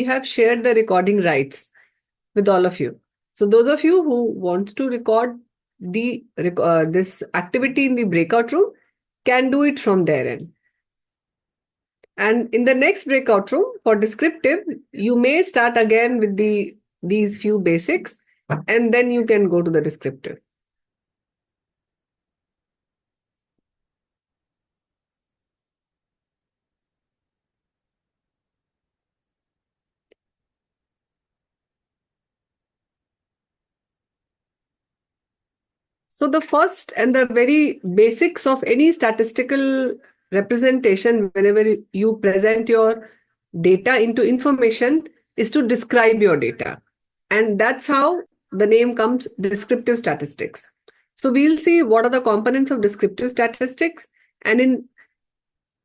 have shared the recording rights with all of you. So those of you who want to record this activity in the breakout room can do it from their end. And in the next breakout room for descriptive, you may start again with these few basics, and then you can go to the descriptive. So the first and the very basics of any statistical representation, whenever you present your data into information, is to describe your data. And that's how the name comes, descriptive statistics. So we'll see what are the components of descriptive statistics. And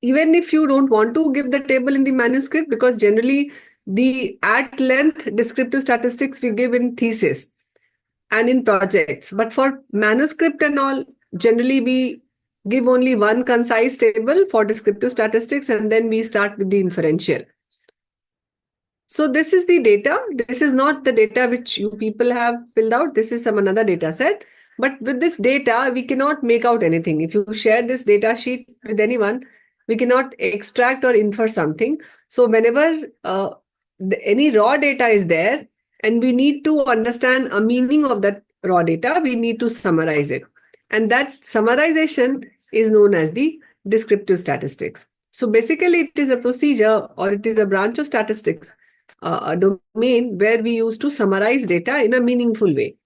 even if you don't want to give the table in the manuscript, because generally the at length descriptive statistics we give in thesis and in projects. But for manuscript and all, generally we give only one concise table for descriptive statistics, and then we start with the inferential. So this is the data. This is not the data which you people have filled out. This is some another data set. But with this data, we cannot make out anything. If you share this data sheet with anyone, we cannot extract or infer something. So whenever any raw data is there, and we need to understand a meaning of that raw data, we need to summarize it. And that summarization is known as the descriptive statistics. So basically, it is a procedure or it is a branch of statistics, a domain where we use to summarize data in a meaningful way.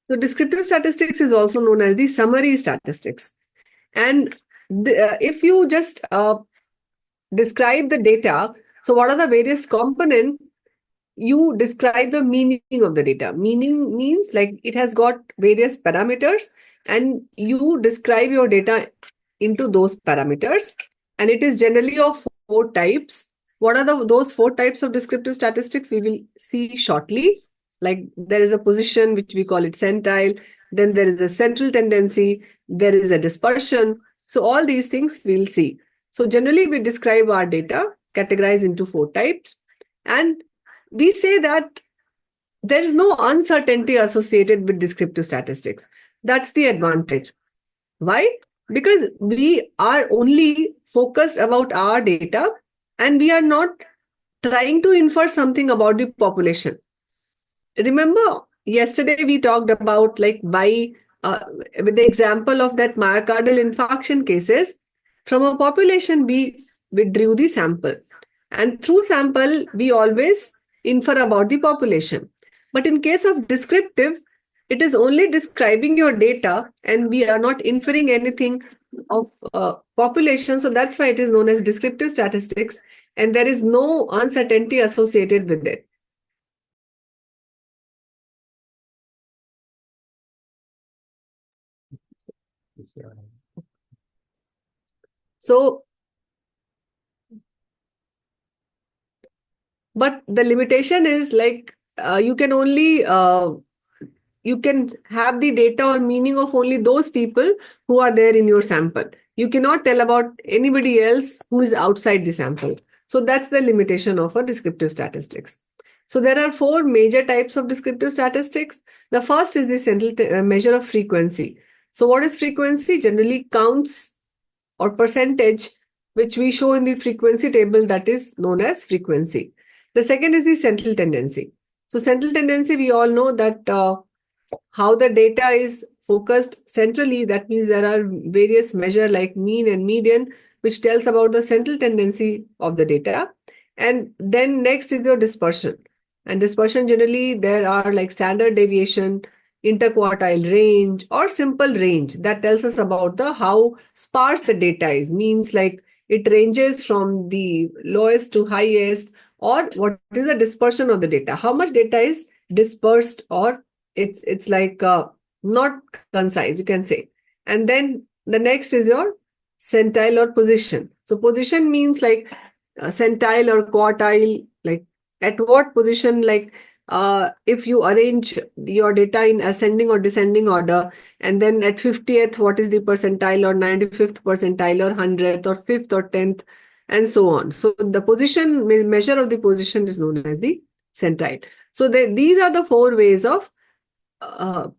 So descriptive statistics is also known as the summary statistics. And if you just describe the data, so what are the various components? You describe the meaning of the data. Meaning means like it has got various parameters, and you describe your data into those parameters. And it is generally of 4 types. What are those 4 types of descriptive statistics? We will see shortly. Like there is a position which we call it centile. Then there is a central tendency. There is a dispersion. So all these things we'll see. So generally we describe our data categorized into 4 types. And we say that there is no uncertainty associated with descriptive statistics. That's the advantage. Why? Because we are only focused about our data, and we are not trying to infer something about the population. Remember, yesterday we talked about like why, with the example of that myocardial infarction cases, from a population we withdrew the sample. And through sample, we always infer about the population. But in case of descriptive, it is only describing your data and we are not inferring anything of population. So that's why it is known as descriptive statistics, and there is no uncertainty associated with it. So, but the limitation is like you can only you can have the data or meaning of only those people who are there in your sample. You cannot tell about anybody else who is outside the sample. So that's the limitation of a descriptive statistics. So there are 4 major types of descriptive statistics. The first is the central measure of frequency. So what is frequency? Generally counts or percentage which we show in the frequency table, that is known as frequency. The second is the central tendency. So central tendency, we all know that how the data is focused centrally. That means there are various measures like mean and median, which tells about the central tendency of the data. And then next is your dispersion. And dispersion, generally there are like standard deviation, interquartile range, or simple range that tells us about the how sparse the data is. Means like it ranges from the lowest to highest, or what is the dispersion of the data, how much data is dispersed, or it's like not concise, you can say. And then the next is your centile or position. So position means like centile or quartile, like at what position, like if you arrange your data in ascending or descending order, and then at 50th, what is the percentile, or 95th percentile, or 100th, or 5th, or 10th, and so on. So the position measure of the position is known as the centile. So these are the four ways of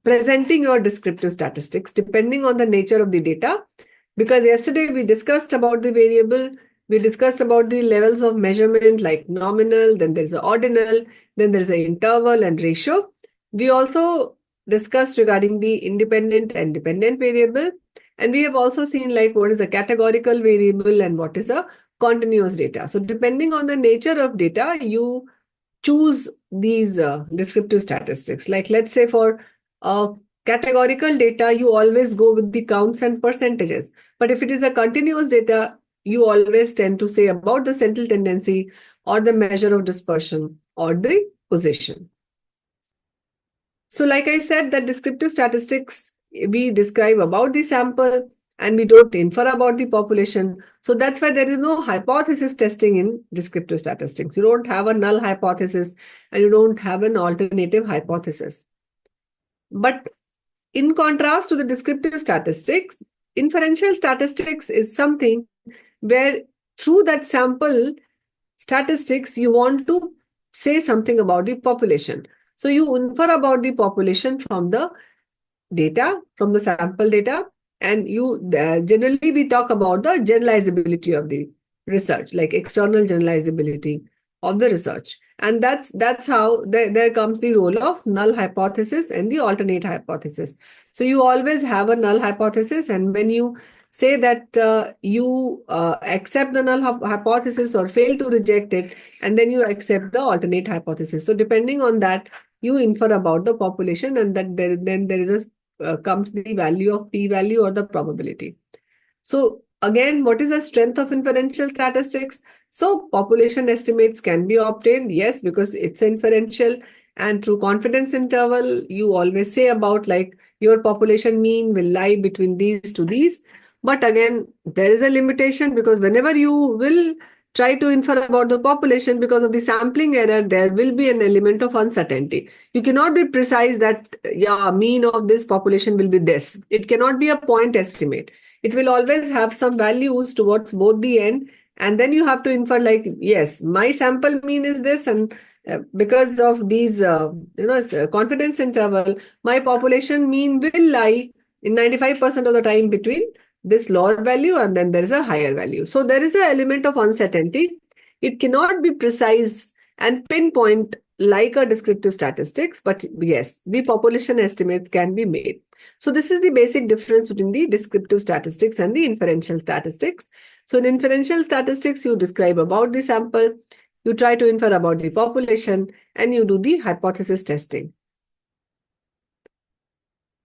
presenting your descriptive statistics depending on the nature of the data. Because yesterday we discussed about the variable, we discussed about the levels of measurement like nominal, then there's an ordinal, then there's an interval and ratio. We also discussed regarding the independent and dependent variable. And we have also seen like what is a categorical variable and what is a continuous data. So depending on the nature of data, you choose these descriptive statistics. Like let's say for categorical data, you always go with the counts and percentages. But if it is a continuous data, you always tend to say about the central tendency or the measure of dispersion or the position. So like I said, that descriptive statistics, we describe about the sample and we don't infer about the population. So that's why there is no hypothesis testing in descriptive statistics. You don't have a null hypothesis and you don't have an alternative hypothesis. But in contrast to the descriptive statistics, inferential statistics is something where through that sample statistics, you want to say something about the population. So you infer about the population from the data, from the sample data, and you generally we talk about the generalizability of the research, like external generalizability of the research. And that's how there comes the role of null hypothesis and the alternate hypothesis. So you always have a null hypothesis, and when you say that you accept the null hypothesis or fail to reject it, and then you accept the alternate hypothesis. So depending on that, you infer about the population, and that then there is a comes the value of p-value or the probability. So again, what is the strength of inferential statistics? So population estimates can be obtained, yes, because it's inferential, and through confidence interval, you always say about like your population mean will lie between these to these. But again, there is a limitation, because whenever you will try to infer about the population, because of the sampling error, there will be an element of uncertainty. You cannot be precise that, yeah, mean of this population will be this. It cannot be a point estimate. It will always have some values towards both the end. And then you have to infer like, yes, my sample mean is this. And because of these, confidence interval, my population mean will lie in 95% of the time between this lower value and then there is a higher value. So there is an element of uncertainty. It cannot be precise and pinpoint like a descriptive statistics, but yes, the population estimates can be made. So this is the basic difference between the descriptive statistics and the inferential statistics. So in inferential statistics, you describe about the sample, you try to infer about the population, and you do the hypothesis testing.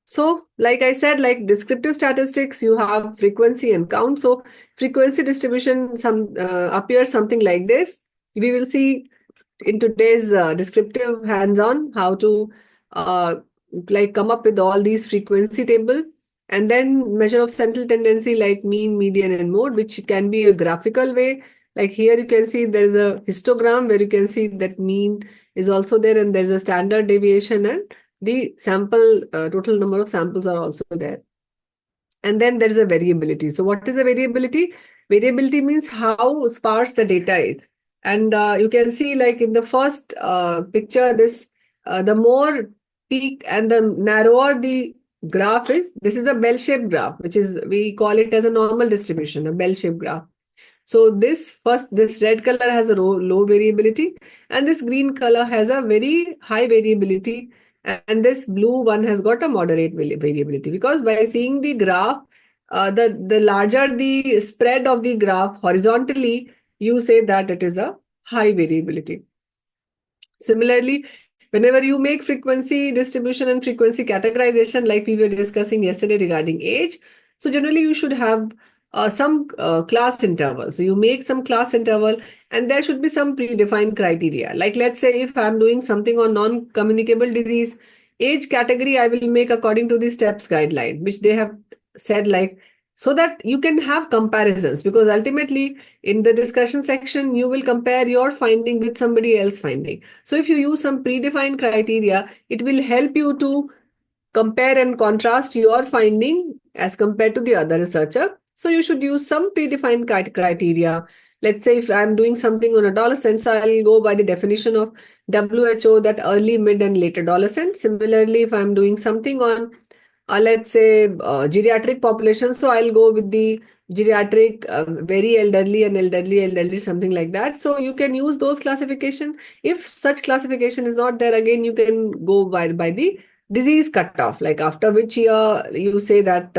So, like I said, like descriptive statistics, you have frequency and count. So, frequency distribution appears something like this. We will see in today's descriptive hands-on how to like come up with all these frequency table, and then measure of central tendency like mean, median, and mode, which can be a graphical way. Like here you can see there's a histogram where you can see that mean is also there, and there's a standard deviation, and the sample total number of samples are also there. And then there is a variability. So what is a variability? Variability means how sparse the data is. And you can see like in the first picture, this the more peaked and the narrower the graph is, this is a bell-shaped graph, which is, we call it as a normal distribution, a bell-shaped graph. So this red color has a low variability, and this green color has a very high variability, and this blue one has got a moderate variability. Because by seeing the graph, the larger the spread of the graph horizontally, you say that it is a high variability. Similarly, whenever you make frequency distribution and frequency categorization, like we were discussing yesterday regarding age, so generally you should have some class interval. So you make some class interval, and there should be some predefined criteria. Like let's say if I'm doing something on non-communicable disease, age category I will make according to the STEPS guideline, which they have said, like, so that you can have comparisons, because ultimately in the discussion section, you will compare your finding with somebody else's finding. So if you use some predefined criteria, it will help you to compare and contrast your finding as compared to the other researcher. So you should use some predefined criteria Let's say if I'm doing something on adolescents, I'll go by the definition of WHO, that early, mid, and late adolescent. Similarly, if I'm doing something on, let's say, geriatric population, so I'll go with the geriatric, very elderly and elderly, something like that. So you can use those classification. If such classification is not there, again, you can go by the disease cutoff, like after which year you say that,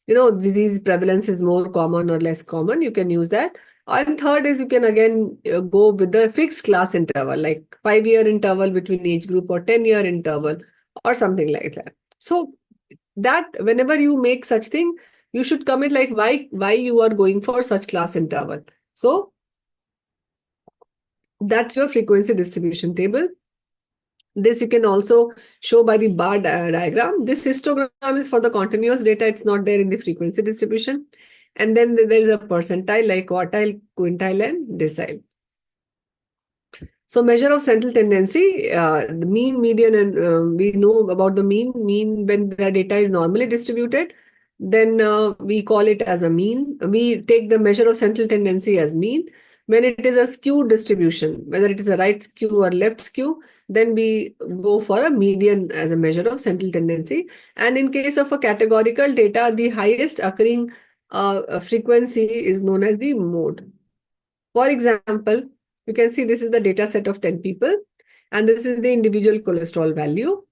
disease prevalence is more common or less common, you can use that. And third is you can again go with the fixed class interval, like 5-year interval between age group or 10-year interval or something like that. So that whenever you make such thing, you should commit like why you are going for such class interval. So that's your frequency distribution table. This you can also show by the bar diagram. This histogram is for the continuous data. It's not there in the frequency distribution. And then there is a percentile like quartile, quintile, and decile. So measure of central tendency, the mean, median, and we know about the mean. Mean when the data is normally distributed, then we call it as a mean. We take the measure of central tendency as mean. When it is a skewed distribution, whether it is a right skew or left skew, then we go for a median as a measure of central tendency. And in case of a categorical data, the highest occurring frequency is known as the mode. For example, you can see this is the data set of 10 people, and this is the individual cholesterol value.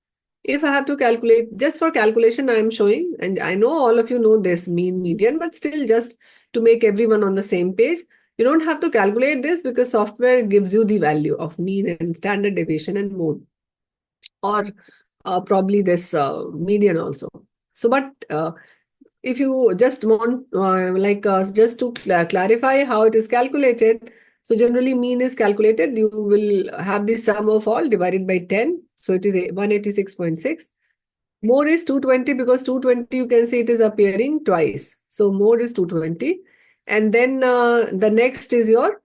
If I have to calculate, just for calculation, I am showing, and I know all of you know this mean, median, but still just to make everyone on the same page, you don't have to calculate this because software gives you the value of mean and standard deviation and mode, or probably this median also. So, but if you just want, just to clarify how it is calculated, so generally mean is calculated, you will have the sum of all divided by 10. So it is 186.6. Mode is 220 because 220 you can see it is appearing twice. So mode is 220. And then the next is your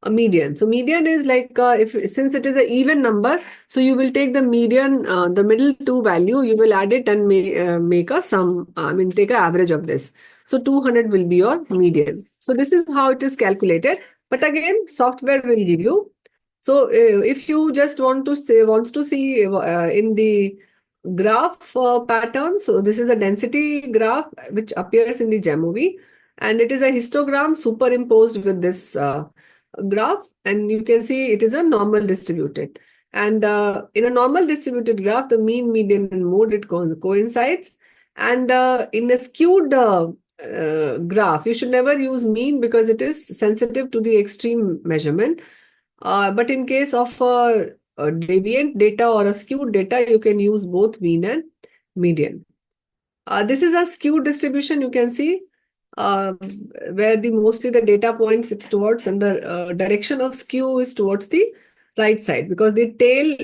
a median. So median is like if since it is an even number, so you will take the median, the middle two value, you will add it and make a sum. Take an average of this. So 200 will be your median. So this is how it is calculated. But again, software will give you. So if you just wants to see in the graph pattern, so this is a density graph which appears in the GEMOV, and it is a histogram superimposed with this graph, and you can see it is a normal distributed. And in a normal distributed graph, the mean, median, and mode, it coincides. And in a skewed graph, you should never use mean because it is sensitive to the extreme measurement. But in case of a deviant data or a skewed data, you can use both mean and median. This is a skewed distribution, you can see, uh, where mostly the data points it's towards, and the direction of skew is towards the right side because the tail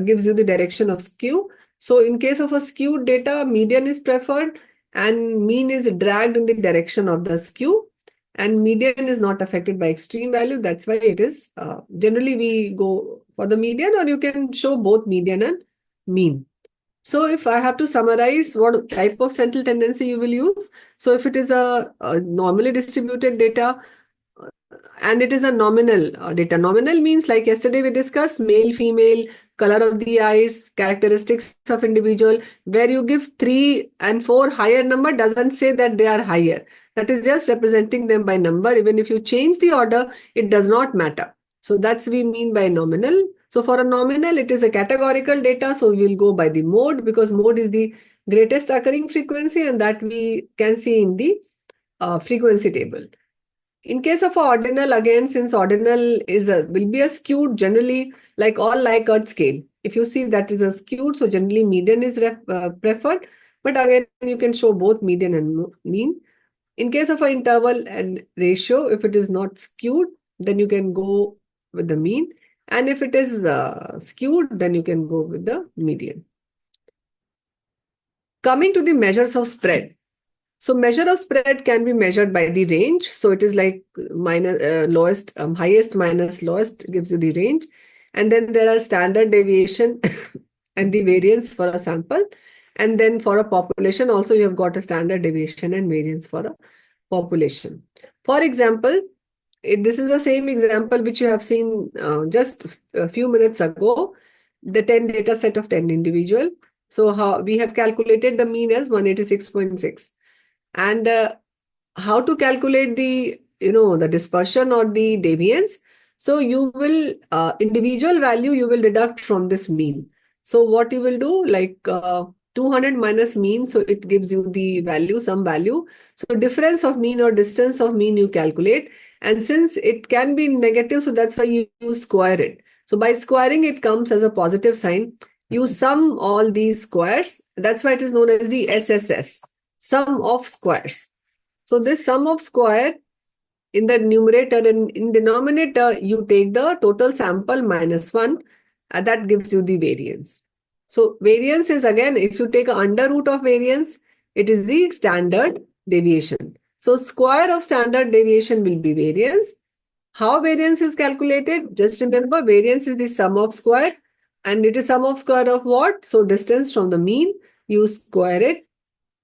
gives you the direction of skew. So in case of a skewed data, median is preferred and mean is dragged in the direction of the skew, and median is not affected by extreme value. That's why it is generally we go for the median, or you can show both median and mean. So if I have to summarize what type of central tendency you will use, so if it is a normally distributed data, and it is a nominal data. Nominal means, like yesterday we discussed, male, female, color of the eyes, characteristics of individual, where you give 3 and 4 higher number doesn't say that they are higher. That is just representing them by number. Even if you change the order, it does not matter. So that's we mean by nominal. So for a nominal, it is a categorical data. So we will go by the mode because mode is the greatest occurring frequency, and that we can see in the frequency table. In case of ordinal, again, since ordinal will be a skewed, generally like all Likert scale. If you see that is a skewed, so generally median is preferred. But again, you can show both median and mean. In case of an interval and ratio, if it is not skewed, then you can go with the mean. And if it is skewed, then you can go with the median. Coming to the measures of spread. So measure of spread can be measured by the range. So it is like lowest, highest minus lowest gives you the range. And then there are standard deviation and the variance for a sample. And then for a population also you have got a standard deviation and variance for a population. For example, this is the same example which you have seen just a few minutes ago, the 10 data set of 10 individual. So how we have calculated the mean as 186.6. And how to calculate the, the dispersion or the deviance? So you will, individual value you will deduct from this mean. So what you will do, like 200 minus mean, so it gives you the value, some value. So difference of mean or distance of mean you calculate. And since it can be negative, so that's why you square it. So by squaring, it comes as a positive sign. You sum all these squares. That's why it is known as the SSS, sum of squares. So this sum of square in the numerator and in denominator, you take the total sample minus 1, that gives you the variance. So variance is, again, if you take a under root of variance, it is the standard deviation. So square of standard deviation will be variance. How variance is calculated? Just remember, variance is the sum of square, and it is sum of square of what? So distance from the mean, you square it.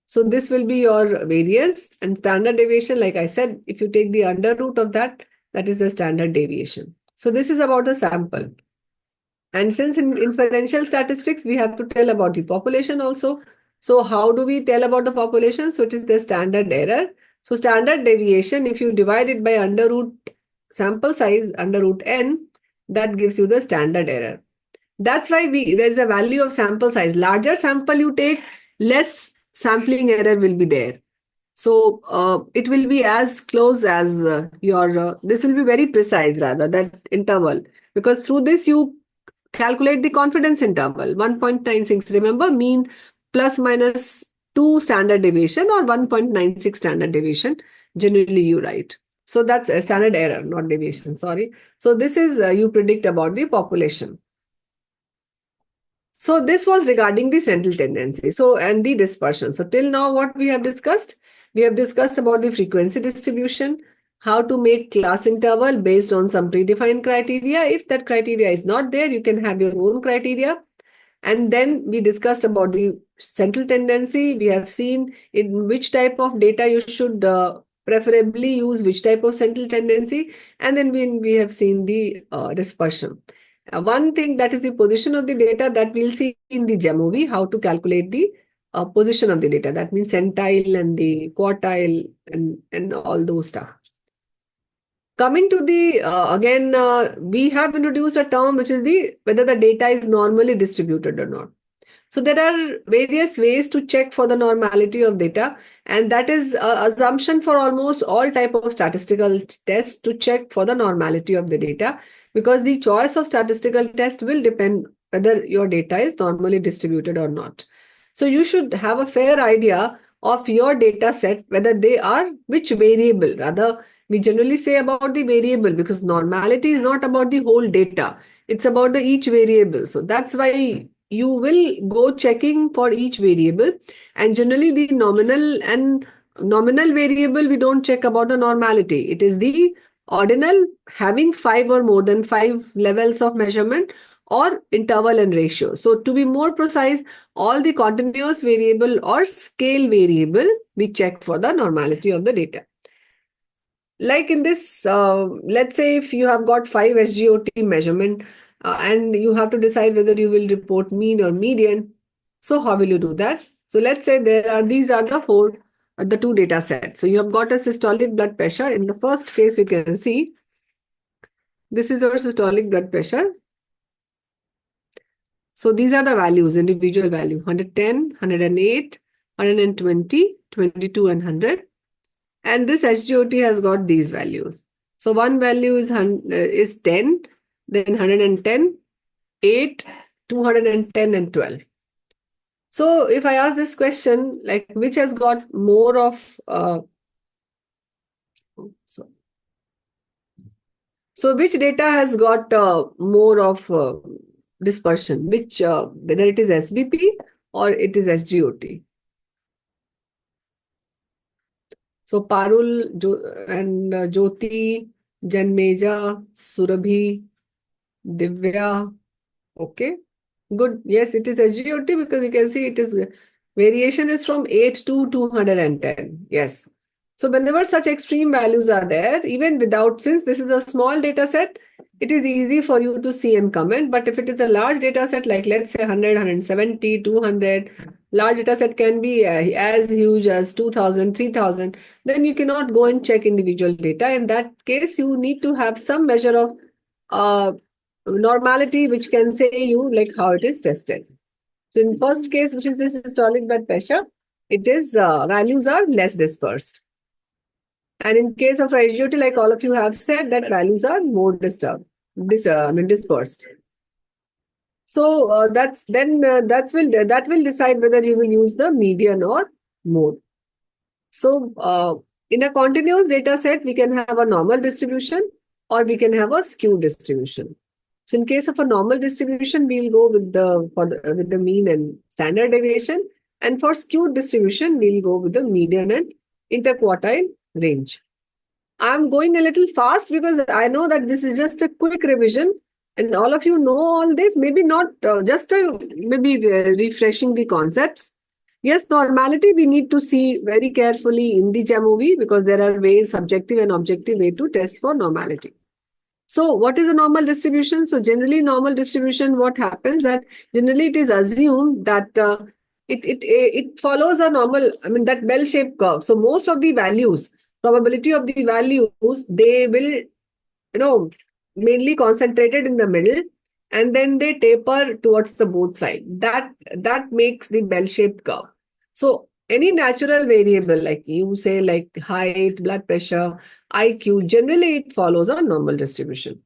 So this will be your variance, and standard deviation, like I said, if you take the under root of that, that is the standard deviation. So this is about the sample. And since in inferential statistics, we have to tell about the population also. So how do we tell about the population? So it is the standard error. So standard deviation, if you divide it by under root sample size, under root n, that gives you the standard error. That's why there is a value of sample size. Larger sample you take, less sampling error will be there. So it will be as close as this will be very precise rather, that interval. Because through this you calculate the confidence interval, 1.96. Remember, mean plus minus 2 standard deviation or 1.96 standard deviation. Generally you write. So that's a standard error, not deviation, sorry. So this is you predict about the population. So this was regarding the central tendency. So, and the dispersion. So till now what we have discussed? We have discussed about the frequency distribution, how to make class interval based on some predefined criteria. If that criteria is not there, you can have your own criteria. And then we discussed about the central tendency. We have seen in which type of data you should preferably use which type of central tendency. And then we have seen the dispersion. One thing, that is the position of the data, that we'll see in the movie, how to calculate the position of the data. That means centile and the quartile and all those stuff. Coming to the, again, we have introduced a term which is the whether the data is normally distributed or not. So there are various ways to check for the normality of data, and that is an assumption for almost all type of statistical tests to check for the normality of the data, because the choice of statistical test will depend whether your data is normally distributed or not. So you should have a fair idea of your data set, whether they are which variable. Rather, we generally say about the variable, because normality is not about the whole data. It's about the each variable. So that's why you will go checking for each variable, and generally the nominal variable, we don't check about the normality. It is the ordinal having 5 or more than 5 levels of measurement, or interval and ratio. So to be more precise, all the continuous variable or scale variable, we check for the normality of the data. Like in this, let's say if you have got 5 SGOT measurement, and you have to decide whether you will report mean or median. So how will you do that? So let's say these are the two data sets. So you have got a systolic blood pressure. In the first case, you can see this is your systolic blood pressure. So these are the values, individual value, 110, 108, 120, 22 and 100. And this SGOT has got these values. So one value is 10, then 110, 8, 210 and 12. So if I ask this question, like which has got more of, so which data has got more of dispersion, which whether it is SBP or it is SGOT. So Parul and Jyoti, Janmeja, Surabhi, Divya. Okay, good. Yes, it is SGOT, because you can see it is variation is from 8 to 210. Yes. So whenever such extreme values are there, even without, since this is a small data set, it is easy for you to see and comment. But if it is a large data set, like let's say 100, 170, 200, large data set can be as huge as 2000, 3000, then you cannot go and check individual data. In that case, you need to have some measure of uh, normality, which can say you like how it is tested. So in first case, which is this systolic blood pressure, it is values are less dispersed. And in case of IGOT, like all of you have said, that values are more dispersed. So that will decide whether you will use the median or mode. So in a continuous data set, we can have a normal distribution or we can have a skewed distribution. So in case of a normal distribution, we'll go with the mean and standard deviation. And for skewed distribution, we'll go with the median and interquartile range. I'm going a little fast because I know that this is just a quick revision and all of you know all this, maybe not maybe refreshing the concepts. Yes, normality we need to see very carefully in the movie because there are ways, subjective and objective way to test for normality. So what is a normal distribution? So generally normal distribution, what happens that generally it is assumed that it follows a normal, that bell-shaped curve. So most of the values, probability of the values, they will, mainly concentrated in the middle and then they taper towards the both side. That makes the bell-shaped curve. So any natural variable, like you say, like height, blood pressure, IQ, generally it follows a normal distribution.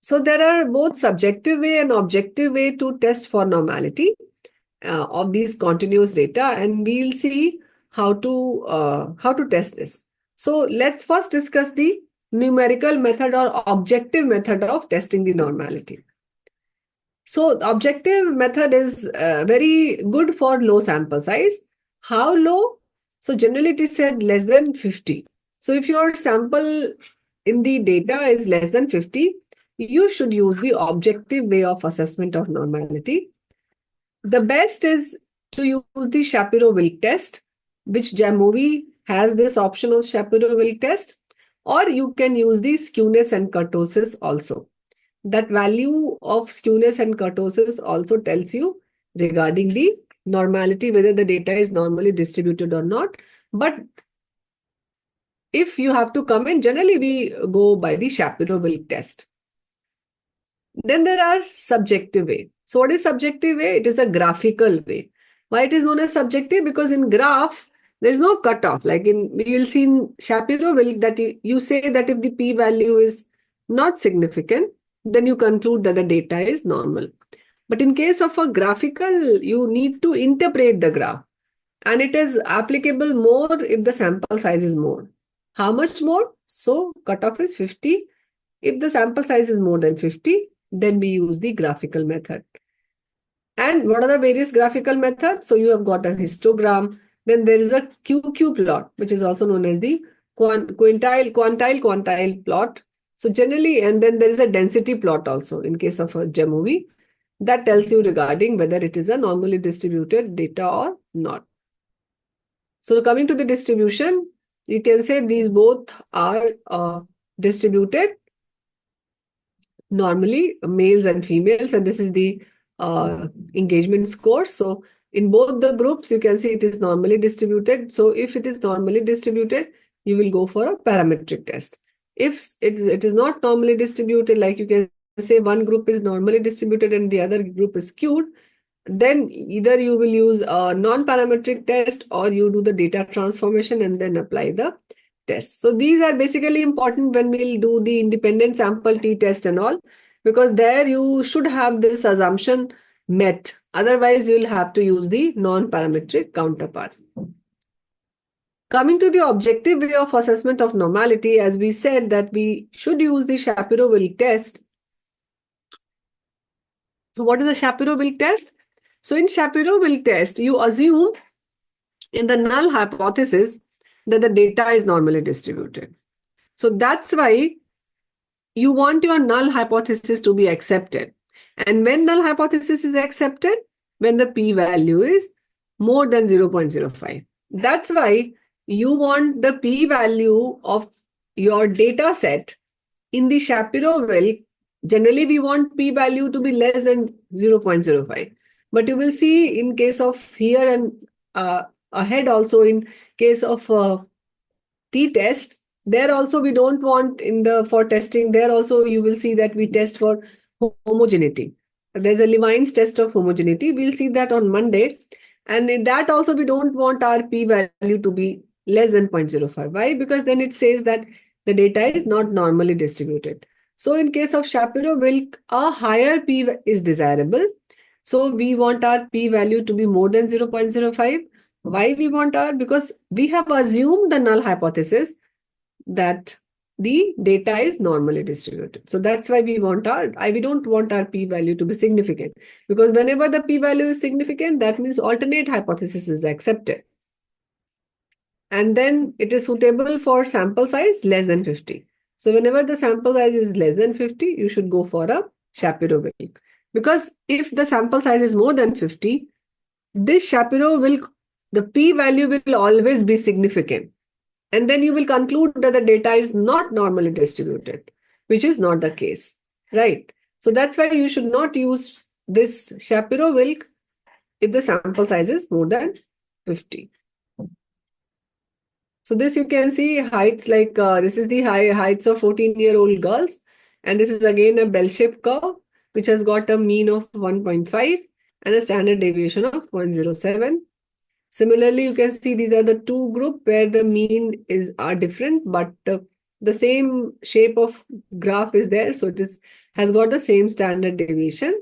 So there are both subjective way and objective way to test for normality of these continuous data, and we'll see how to test this. So let's first discuss the numerical method or objective method of testing the normality. So the objective method is very good for low sample size. How low? So generally it is said less than 50. So if your sample in the data is less than 50, you should use the objective way of assessment of normality. The best is to use the Shapiro-Wilk test, which Jamovi has this option of Shapiro-Wilk test, or you can use the skewness and kurtosis also. That value of skewness and kurtosis also tells you regarding the normality, whether the data is normally distributed or not. But if you have to comment, generally we go by the Shapiro-Wilk test. Then there are subjective way. So what is subjective way? It is a graphical way. Why it is known as subjective? Because in graph, there is no cutoff. Like we will see in Shapiro-Wilk that you say that if the p-value is not significant, then you conclude that the data is normal. But in case of a graphical, you need to interpret the graph. And it is applicable more if the sample size is more. How much more? So cutoff is 50. If the sample size is more than 50, then we use the graphical method. And what are the various graphical methods? So you have got a histogram. Then there is a QQ plot, which is also known as the quantile plot. So generally, and then there is a density plot also in case of a Jamovi that tells you regarding whether it is a normally distributed data or not. So coming to the distribution, you can say these both are distributed normally, males and females, and this is the engagement score. So in both the groups, you can see it is normally distributed. So if it is normally distributed, you will go for a parametric test. If it is not normally distributed, like you can say one group is normally distributed and the other group is skewed, then either you will use a non-parametric test or you do the data transformation and then apply the test. So these are basically important when we'll do the independent sample t-test and all, because there you should have this assumption met. Otherwise, you'll have to use the non-parametric counterpart. Coming to the objective way of assessment of normality, as we said that we should use the Shapiro-Wilk test. So what is a Shapiro-Wilk test? So in Shapiro-Wilk test, you assume in the null hypothesis that the data is normally distributed. So that's why you want your null hypothesis to be accepted. And when null hypothesis is accepted, when the p-value is more than 0.05. That's why you want the p-value of your data set in the Shapiro-Wilk. Generally, we want p-value to be less than 0.05. But you will see in case of here and ahead also in case of t-test, there also we don't want in the for testing, there also you will see that we test for homogeneity. There's a Levine's test of homogeneity. We'll see that on Monday. And in that also we don't want our p-value to be less than 0.05. Why? Because then it says that the data is not normally distributed. So in case of Shapiro-Wilk, a higher p is desirable. So we want our p-value to be more than 0.05. Why we want our? Because we have assumed the null hypothesis that the data is normally distributed. So that's why we want we don't want our p-value to be significant, because whenever the p-value is significant, that means alternate hypothesis is accepted. And then it is suitable for sample size less than 50. So whenever the sample size is less than 50, you should go for a Shapiro-Wilk. Because if the sample size is more than 50, this Shapiro-Wilk, the p-value will always be significant. And then you will conclude that the data is not normally distributed, which is not the case, right? So that's why you should not use this Shapiro-Wilk if the sample size is more than 50. So this you can see heights like this is the heights of 14-year-old girls. And this is again a bell-shaped curve, which has got a mean of 1.5 and a standard deviation of 0.07. Similarly, you can see these are the two groups where the mean are different, but the same shape of graph is there. So it has got the same standard deviation.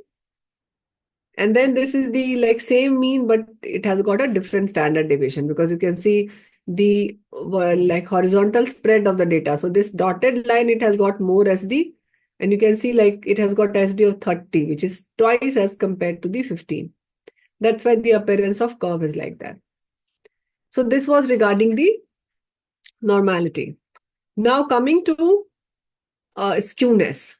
And then this is the same mean, but it has got a different standard deviation, because you can see the horizontal spread of the data. So this dotted line, it has got more SD, and you can see it has got SD of 30, which is twice as compared to the 15. That's why the appearance of curve is like that. So this was regarding the normality. Now coming to skewness.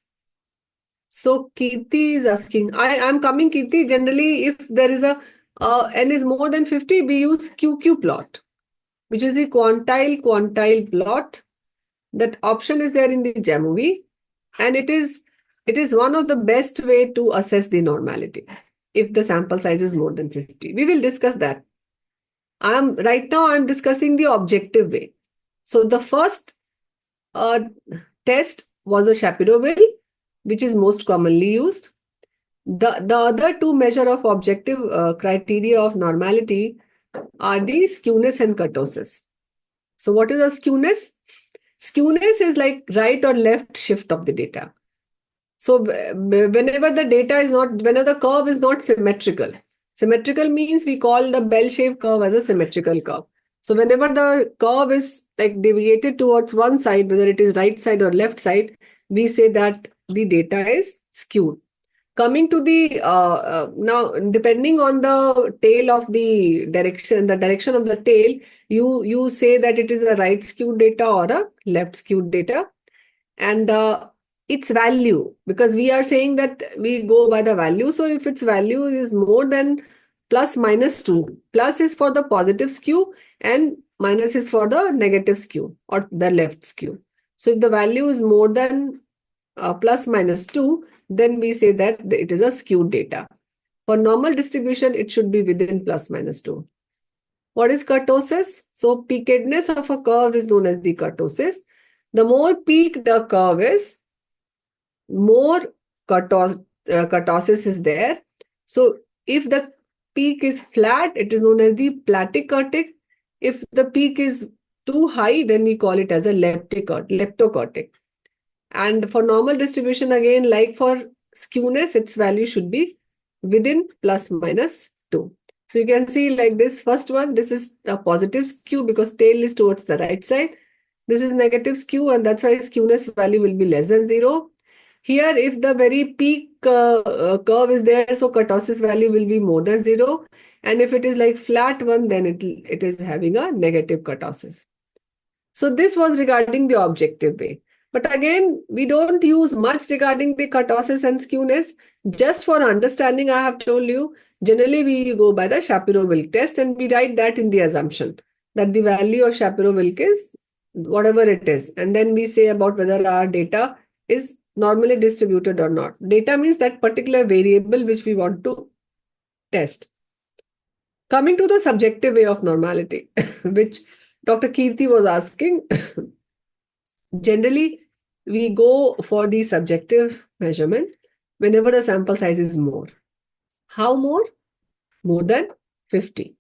So Kirti is asking, I'm coming, Kirti. Generally, if there is a n is more than 50, we use QQ plot, which is the quantile plot. That option is there in the Jamovi, and it is one of the best way to assess the normality if the sample size is more than 50. We will discuss that. Right now I'm discussing the objective way. So the first test was a Shapiro-Wilk, which is most commonly used. The other two measure of objective criteria of normality are the skewness and kurtosis. So what is a skewness? Skewness is like right or left shift of the data. So whenever the curve is not symmetrical. Symmetrical means we call the bell-shaped curve as a symmetrical curve. So whenever the curve is deviated towards one side, whether it is right side or left side, we say that the data is skewed. Coming to the now, depending on the tail of the direction of the tail, you say that it is a right skewed data or a left skewed data, and its value, because we are saying that we go by the value. So if its value is more than plus minus 2, plus is for the positive skew and minus is for the negative skew or the left skew. So if the value is more than plus minus 2, then we say that it is a skewed data. For normal distribution, it should be within plus minus 2. What is kurtosis? So peakedness of a curve is known as the kurtosis. The more peaked the curve is, more kurtosis is there. So if the peak is flat, it is known as the platykurtic. If the peak is too high, then we call it as a leptokurtic. And for normal distribution, again, like for skewness, its value should be within plus minus 2. So you can see this first one, this is a positive skew because tail is towards the right side. This is negative skew, and that's why skewness value will be less than 0. Here, if the very peak curve is there, so kurtosis value will be more than 0. And if it is flat one, then it is having a negative kurtosis. So this was regarding the objective way. But again, we don't use much regarding the kurtosis and skewness. Just for understanding, I have told you, generally we go by the Shapiro-Wilk test, and we write that in the assumption that the value of Shapiro-Wilk is whatever it is. And then we say about whether our data is normally distributed or not. Data means that particular variable which we want to test. Coming to the subjective way of normality, which Dr. Kirti was asking, generally we go for the subjective measurement whenever the sample size is more. How more? More than 50.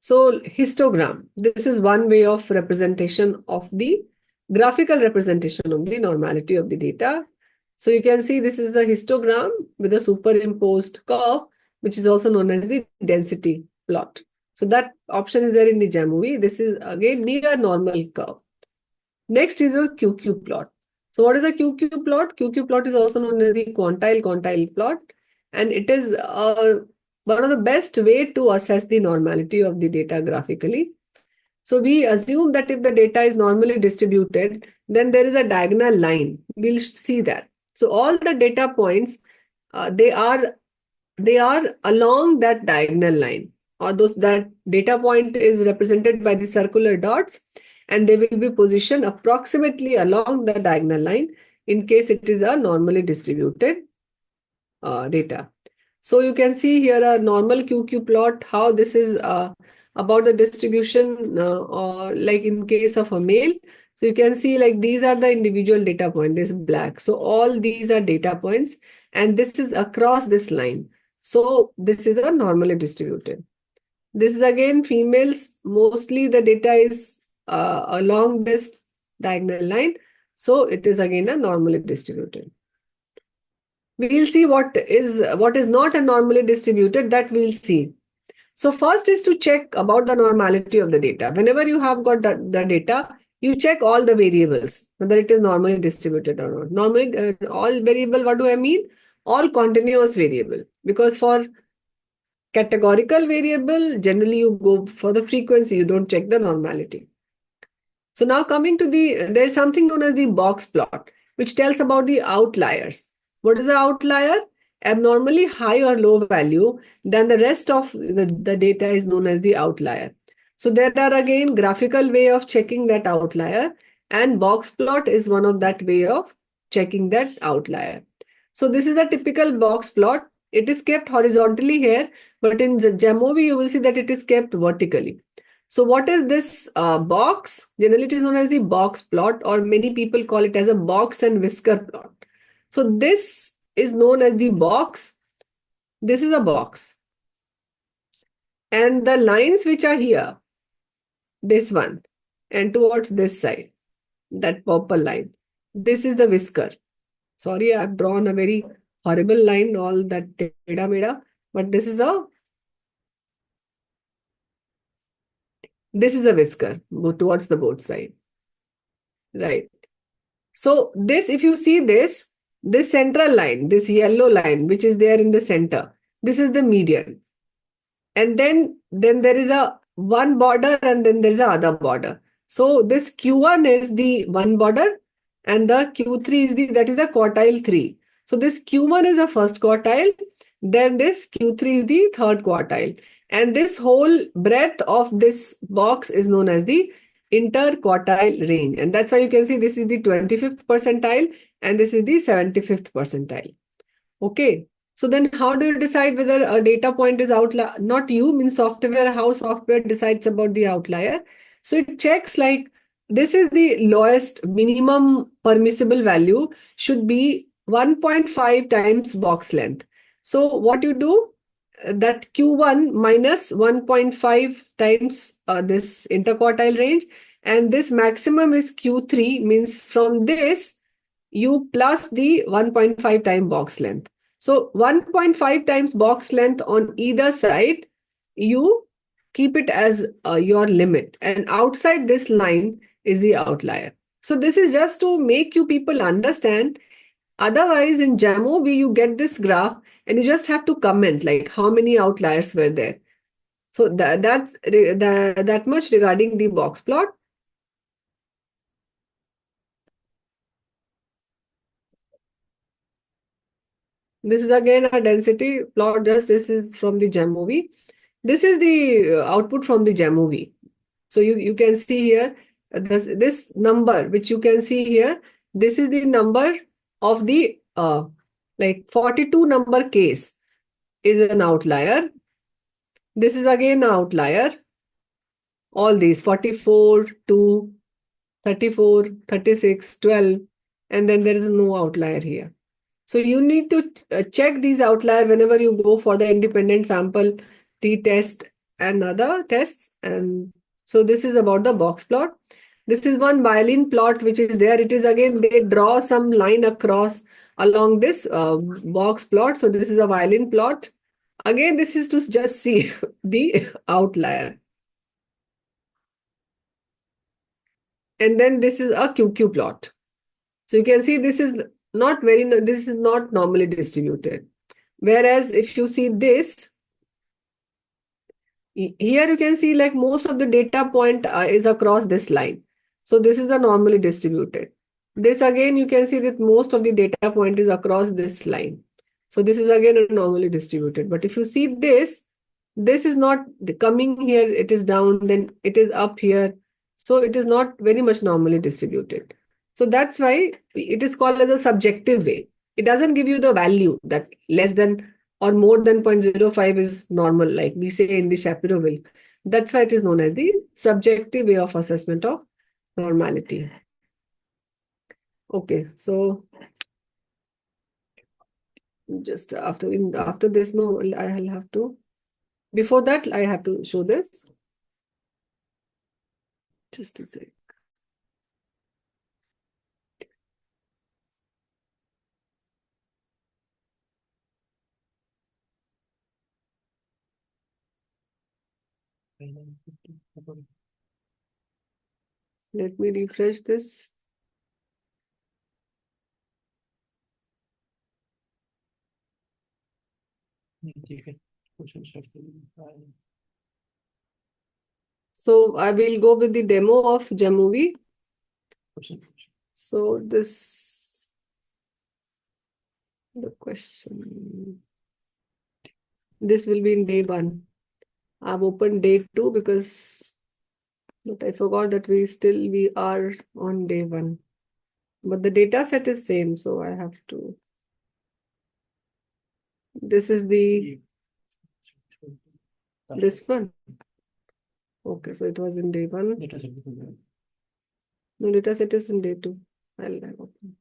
So histogram, this is one way of representation of the graphical representation of the normality of the data. So you can see this is the histogram with a superimposed curve, which is also known as the density plot. So that option is there in the JAMOVI. This is again near normal curve. Next is your QQ plot. So what is a QQ plot? QQ plot is also known as the quantile plot, and it is one of the best way to assess the normality of the data graphically. So we assume that if the data is normally distributed, then there is a diagonal line. We'll see that. So all the data points, they are along that diagonal line, or that data point is represented by the circular dots, and they will be positioned approximately along the diagonal line in case it is a normally distributed data. So you can see here a normal QQ plot, how this is about the distribution, like in case of a male. So you can see like these are the individual data point, this black. So all these are data points, and this is across this line. So this is a normally distributed. This is again females. Mostly the data is along this diagonal line. So it is again a normally distributed. We'll see what is not a normally distributed, that we'll see. So first is to check about the normality of the data. Whenever you have got the data, you check all the variables, whether it is normally distributed or not. Normally, all variable, what do I mean? All continuous variable. Because for categorical variable, generally you go for the frequency, you don't check the normality. So now coming to there's something known as the box plot, which tells about the outliers. What is an outlier? Abnormally high or low value than the rest of the data is known as the outlier. So there are again graphical way of checking that outlier, and box plot is one of that way of checking that outlier. So this is a typical box plot. It is kept horizontally here, but in the JAMOVI you will see that it is kept vertically. So what is this box? Generally it is known as the box plot, or many people call it as a box and whisker plot. So this is known as the box. This is a box. And the lines which are here, this one, and towards this side, that purple line, this is the whisker. Sorry, I've drawn a very horrible line, all that teda meda, but this is a whisker, go towards the both side. Right. So this, if you see this central line, this yellow line, which is there in the center, this is the median. And then there is a one border, and then there is a other border. So this Q1 is the one border, and the Q3 is that is the quartile 3. So this Q1 is the first quartile, then this Q3 is the third quartile. And this whole breadth of this box is known as the interquartile range. And that's why you can see this is the 25th percentile and this is the 75th percentile. Okay. So then how do you decide whether a data point is outlier? Not you, means software, how software decides about the outlier. So it checks like this is the lowest minimum permissible value should be 1.5 times box length. So what you do, that Q1 minus 1.5 times this interquartile range, and this maximum is Q3, means from this you plus the 1.5 time box length. So 1.5 times box length on either side, you keep it as your limit, and outside this line is the outlier. So this is just to make you people understand. Otherwise, in JAMOVI, you get this graph and you just have to comment like how many outliers were there. So that's that much regarding the box plot. This is again a density plot. Just this is from the JAMOVI. This is the output from the JAMOVI. So you can see here, this number, which you can see here, this is the number of the like 42 number case is an outlier. This is again an outlier. All these 44, 2, 34, 36, 12, and then there is no outlier here. So you need to check these outlier whenever you go for the independent sample t-test and other tests. And so this is about the box plot. This is one violin plot which is there. It is again, they draw some line across along this box plot. So this is a violin plot. Again, this is to just see the outlier. And then this is a QQ plot. So you can see this is not normally distributed. Whereas if you see this, here you can see like most of the data point is across this line. So this is the normally distributed. This again, you can see that most of the data point is across this line. So this is again a normally distributed. But if you see this is not coming here, it is down, then it is up here. So it is not very much normally distributed. So that's why it is called as a subjective way. It doesn't give you the value that less than or more than 0.05 is normal, like we say in the Shapiro-Wilk. That's why it is known as the subjective way of assessment of normality. Okay, so just after this, no, I'll have to, before that, I have to show this. Just a sec. Let me refresh this. So I will go with the demo of Jamovie. So the question, this will be in day 1. I've opened day 2 but I forgot that we are on day 1. But the data set is same, so I have to. This is this one. Okay, so it was in day 1. No, data set is in day 2. I'll have open.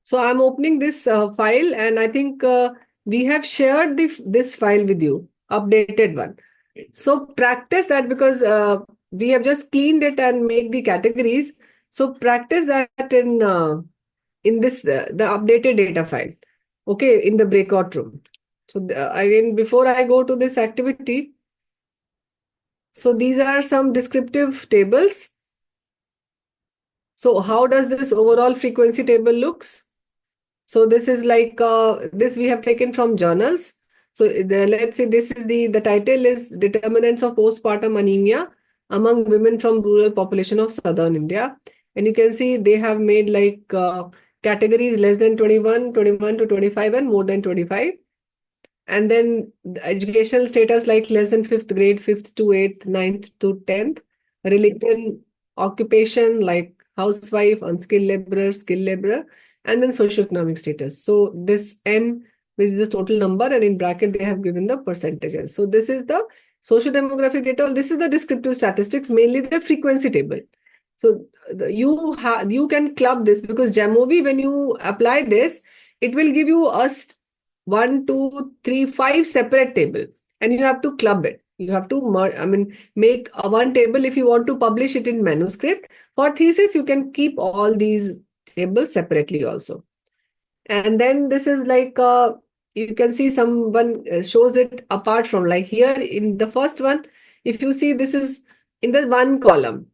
So I'm opening this file, and I think we have shared this file with you, updated one. So practice that, because we have just cleaned it and make the categories. So practice that in this the updated data file. Okay, in the breakout room. So again, before I go to this activity, so these are some descriptive tables. So how does this overall frequency table looks? So this is like this we have taken from journals. So let's say this is the title is Determinants of Postpartum Anemia Among Women from Rural Population of Southern India. And you can see they have made like categories less than 21, 21 to 25 and more than 25. And then the educational status like less than 5th grade, 5th to 8th, 9th to 10th. Religion, occupation like housewife, unskilled laborer, skilled laborer, and then socioeconomic status. So this N, which is the total number, and in bracket they have given the percentages. So this is the socio-demographic data. This is the descriptive statistics, mainly the frequency table. So you can club this, because Jamovie, when you apply this, it will give you us 1, 2, 3, 5 separate table, and you have to club it. You have to make a one table if you want to publish it in manuscript. For thesis, you can keep all these tables separately also. And then this is like you can see someone shows it apart from, like here in the first one. If you see, this is in the one column.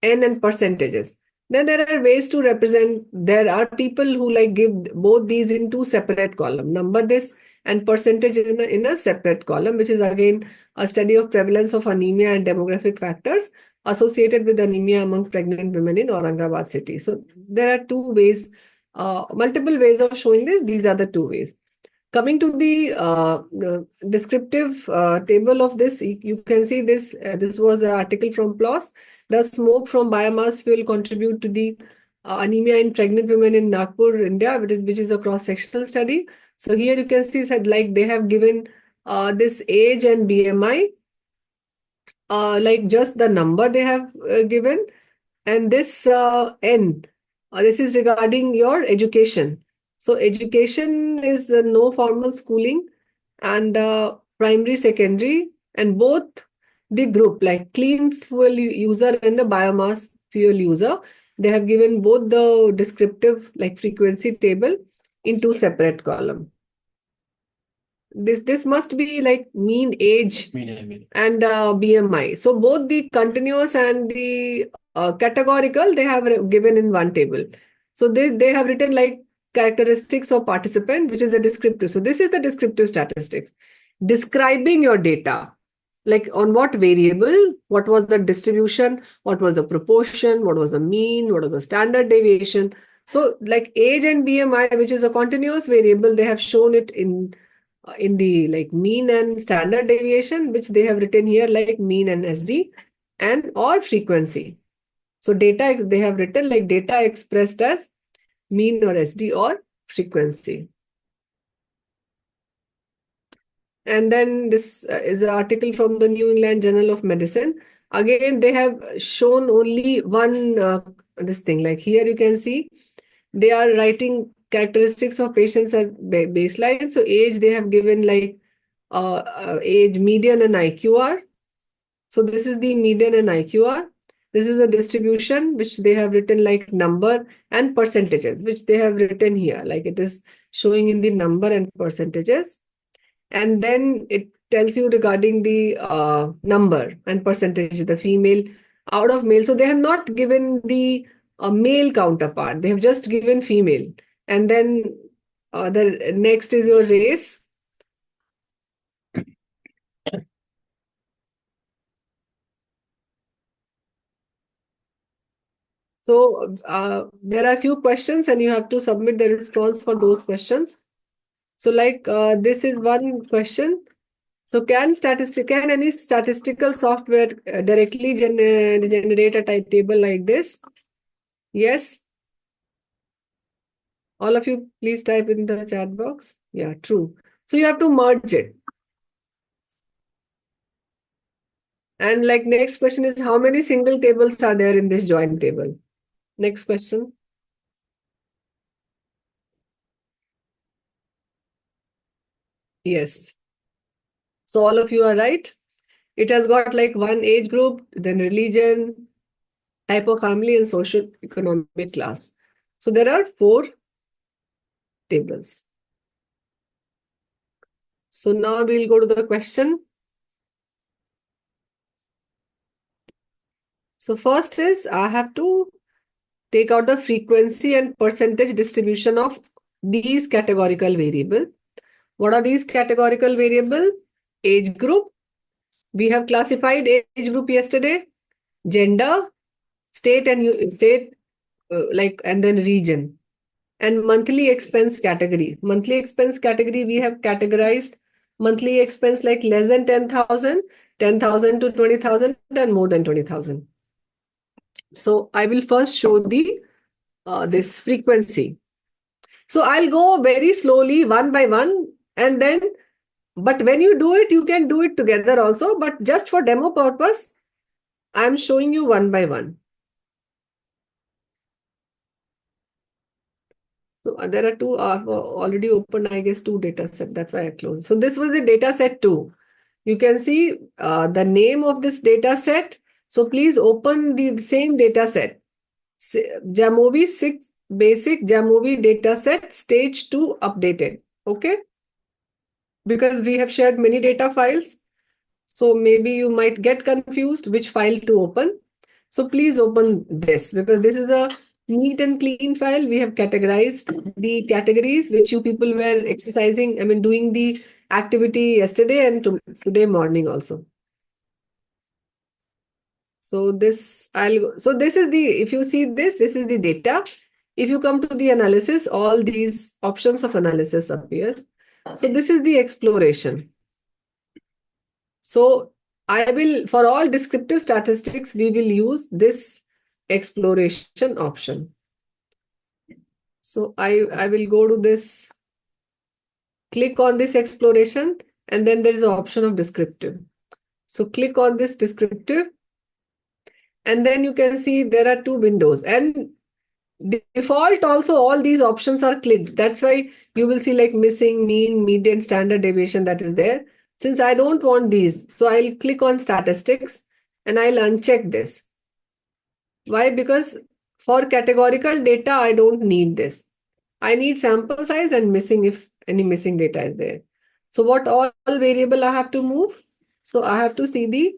N and percentages. Then there are ways to represent. There are people who like give both these in two separate column. Number this and percentage in a separate column, which is again a study of prevalence of anemia and demographic factors associated with anemia among pregnant women in Aurangabad city. So there are two ways, multiple ways of showing this. These are the two ways. Coming to the descriptive table of this, you can see this. This was an article from PLOS. Does smoke from biomass fuel contribute to the anemia in pregnant women in Nagpur, India, which is a cross-sectional study? So here you can see that like they have given this age and BMI, like just the number they have given, and this N, this is regarding your education. So education is no formal schooling and primary, secondary, and both the group like clean fuel user and the biomass fuel user. They have given both the descriptive like frequency table in two separate column. This must be like mean age and BMI. So both the continuous and the categorical they have given in one table. So they have written like characteristics of participant, which is the descriptive. So this is the descriptive statistics, describing your data, like on what variable, what was the distribution, what was the proportion, what was the mean, what was the standard deviation. So like age and BMI, which is a continuous variable, they have shown it in the like mean and standard deviation, which they have written here like mean and SD and or frequency. So data, they have written like data expressed as mean or SD or frequency. And then this is an article from the New England Journal of Medicine. Again, they have shown only one this thing. Like here you can see they are writing characteristics of patients at baseline. So age, they have given like age, median and IQR. So this is the median and IQR. This is a distribution which they have written like number and percentages, which they have written here. Like it is showing in the number and percentages. And then it tells you regarding the number and percentage, the female out of male. So they have not given the male counterpart. They have just given female. And then the next is your race. So there are a few questions and you have to submit the response for those questions. So like this is one question. So can any statistical software directly generate a type table like this? Yes. All of you, please type in the chat box. Yeah, true. So you have to merge it. And like next question is how many single tables are there in this joint table? Next question. Yes. So all of you are right. It has got like one age group, then religion, type of family, and social economic class. So there are 4 tables. So now we'll go to the question. So first is I have to take out the frequency and percentage distribution of these categorical variable. What are these categorical variable? Age group. We have classified age group yesterday. Gender, state and state, and then region. And monthly expense category. Monthly expense category, we have categorized monthly expense like less than 10,000, 10,000 to 20,000 and more than 20,000. So I will first show the this frequency. So I'll go very slowly one by one and then, but when you do it, you can do it together also. But just for demo purpose, I'm showing you one by one. So there are 2 already open, I guess 2 data set. That's why I closed. So this was the data set 2. You can see the name of this data set. So please open the same data set. Jamovi 6 basic Jamovi data set stage 2 updated. Okay. Because we have shared many data files. So maybe you might get confused which file to open. So please open this, because this is a neat and clean file. We have categorized the categories which you people were exercising, I mean, doing the activity yesterday and today morning also. So so this is the, if you see this is the data. If you come to the analysis, all these options of analysis appear. So this is the exploration. So I will, for all descriptive statistics, we will use this exploration option. So I will go to this, click on this exploration, and then there is an option of descriptive. So click on this descriptive, and then you can see there are two windows, and default also all these options are clicked. That's why you will see like missing, mean, median, standard deviation that is there. Since I don't want these, so I'll click on statistics and I'll uncheck this. Why? Because for categorical data, I don't need this. I need sample size and missing if any missing data is there. So what all variable I have to move? So I have to see the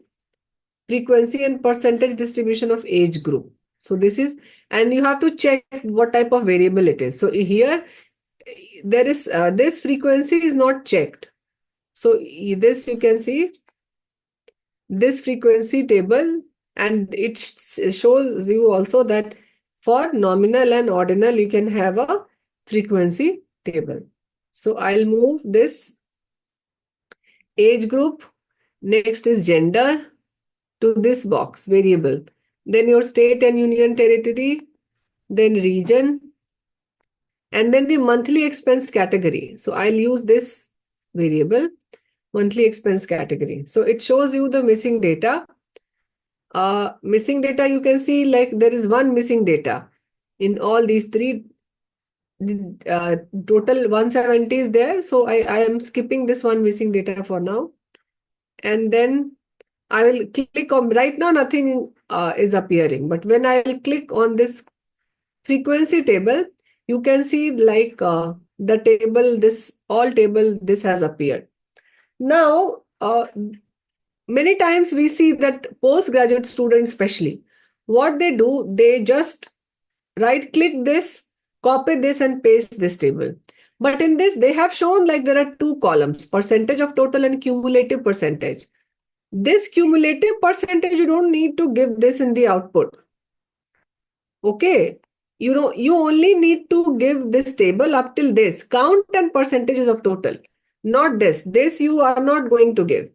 frequency and percentage distribution of age group. So this is, and you have to check what type of variable it is. So here there is this frequency is not checked. So this you can see this frequency table, and it shows you also that for nominal and ordinal you can have a frequency table. So I'll move this age group. Next is gender to this box variable. Then your state and union territory, then region, and then the monthly expense category. So I'll use this variable, monthly expense category. So it shows you the missing data. Missing data, you can see like there is one missing data in all these three. Total 170 is there. So I am skipping this one missing data for now. And then I will click on, right now nothing is appearing. But when I will click on this frequency table, you can see like the table, this has appeared. Now, many times we see that postgraduate students especially, what they do, they just right click this, copy this and paste this table. But in this, they have shown like there are two columns, percentage of total and cumulative percentage. This cumulative percentage, you don't need to give this in the output. Okay. You only need to give this table up till this, count and percentages of total, not this. This you are not going to give,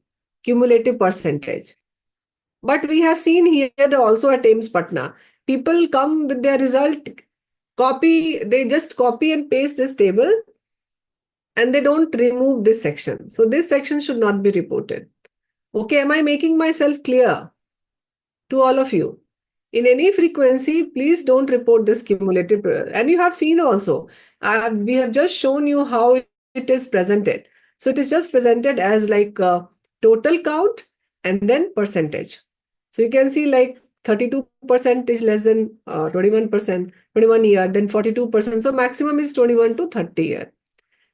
cumulative percentage. But we have seen here also at AIMS Patna, people come with their result, they just copy and paste this table and they don't remove this section. So this section should not be reported. Okay, am I making myself clear to all of you? In any frequency, please don't report this cumulative. And you have seen also, we have just shown you how it is presented. So it is just presented as like total count and then percentage. So you can see like 32% is less than 21%, 21 year, then 42%. So maximum is 21 to 30 year.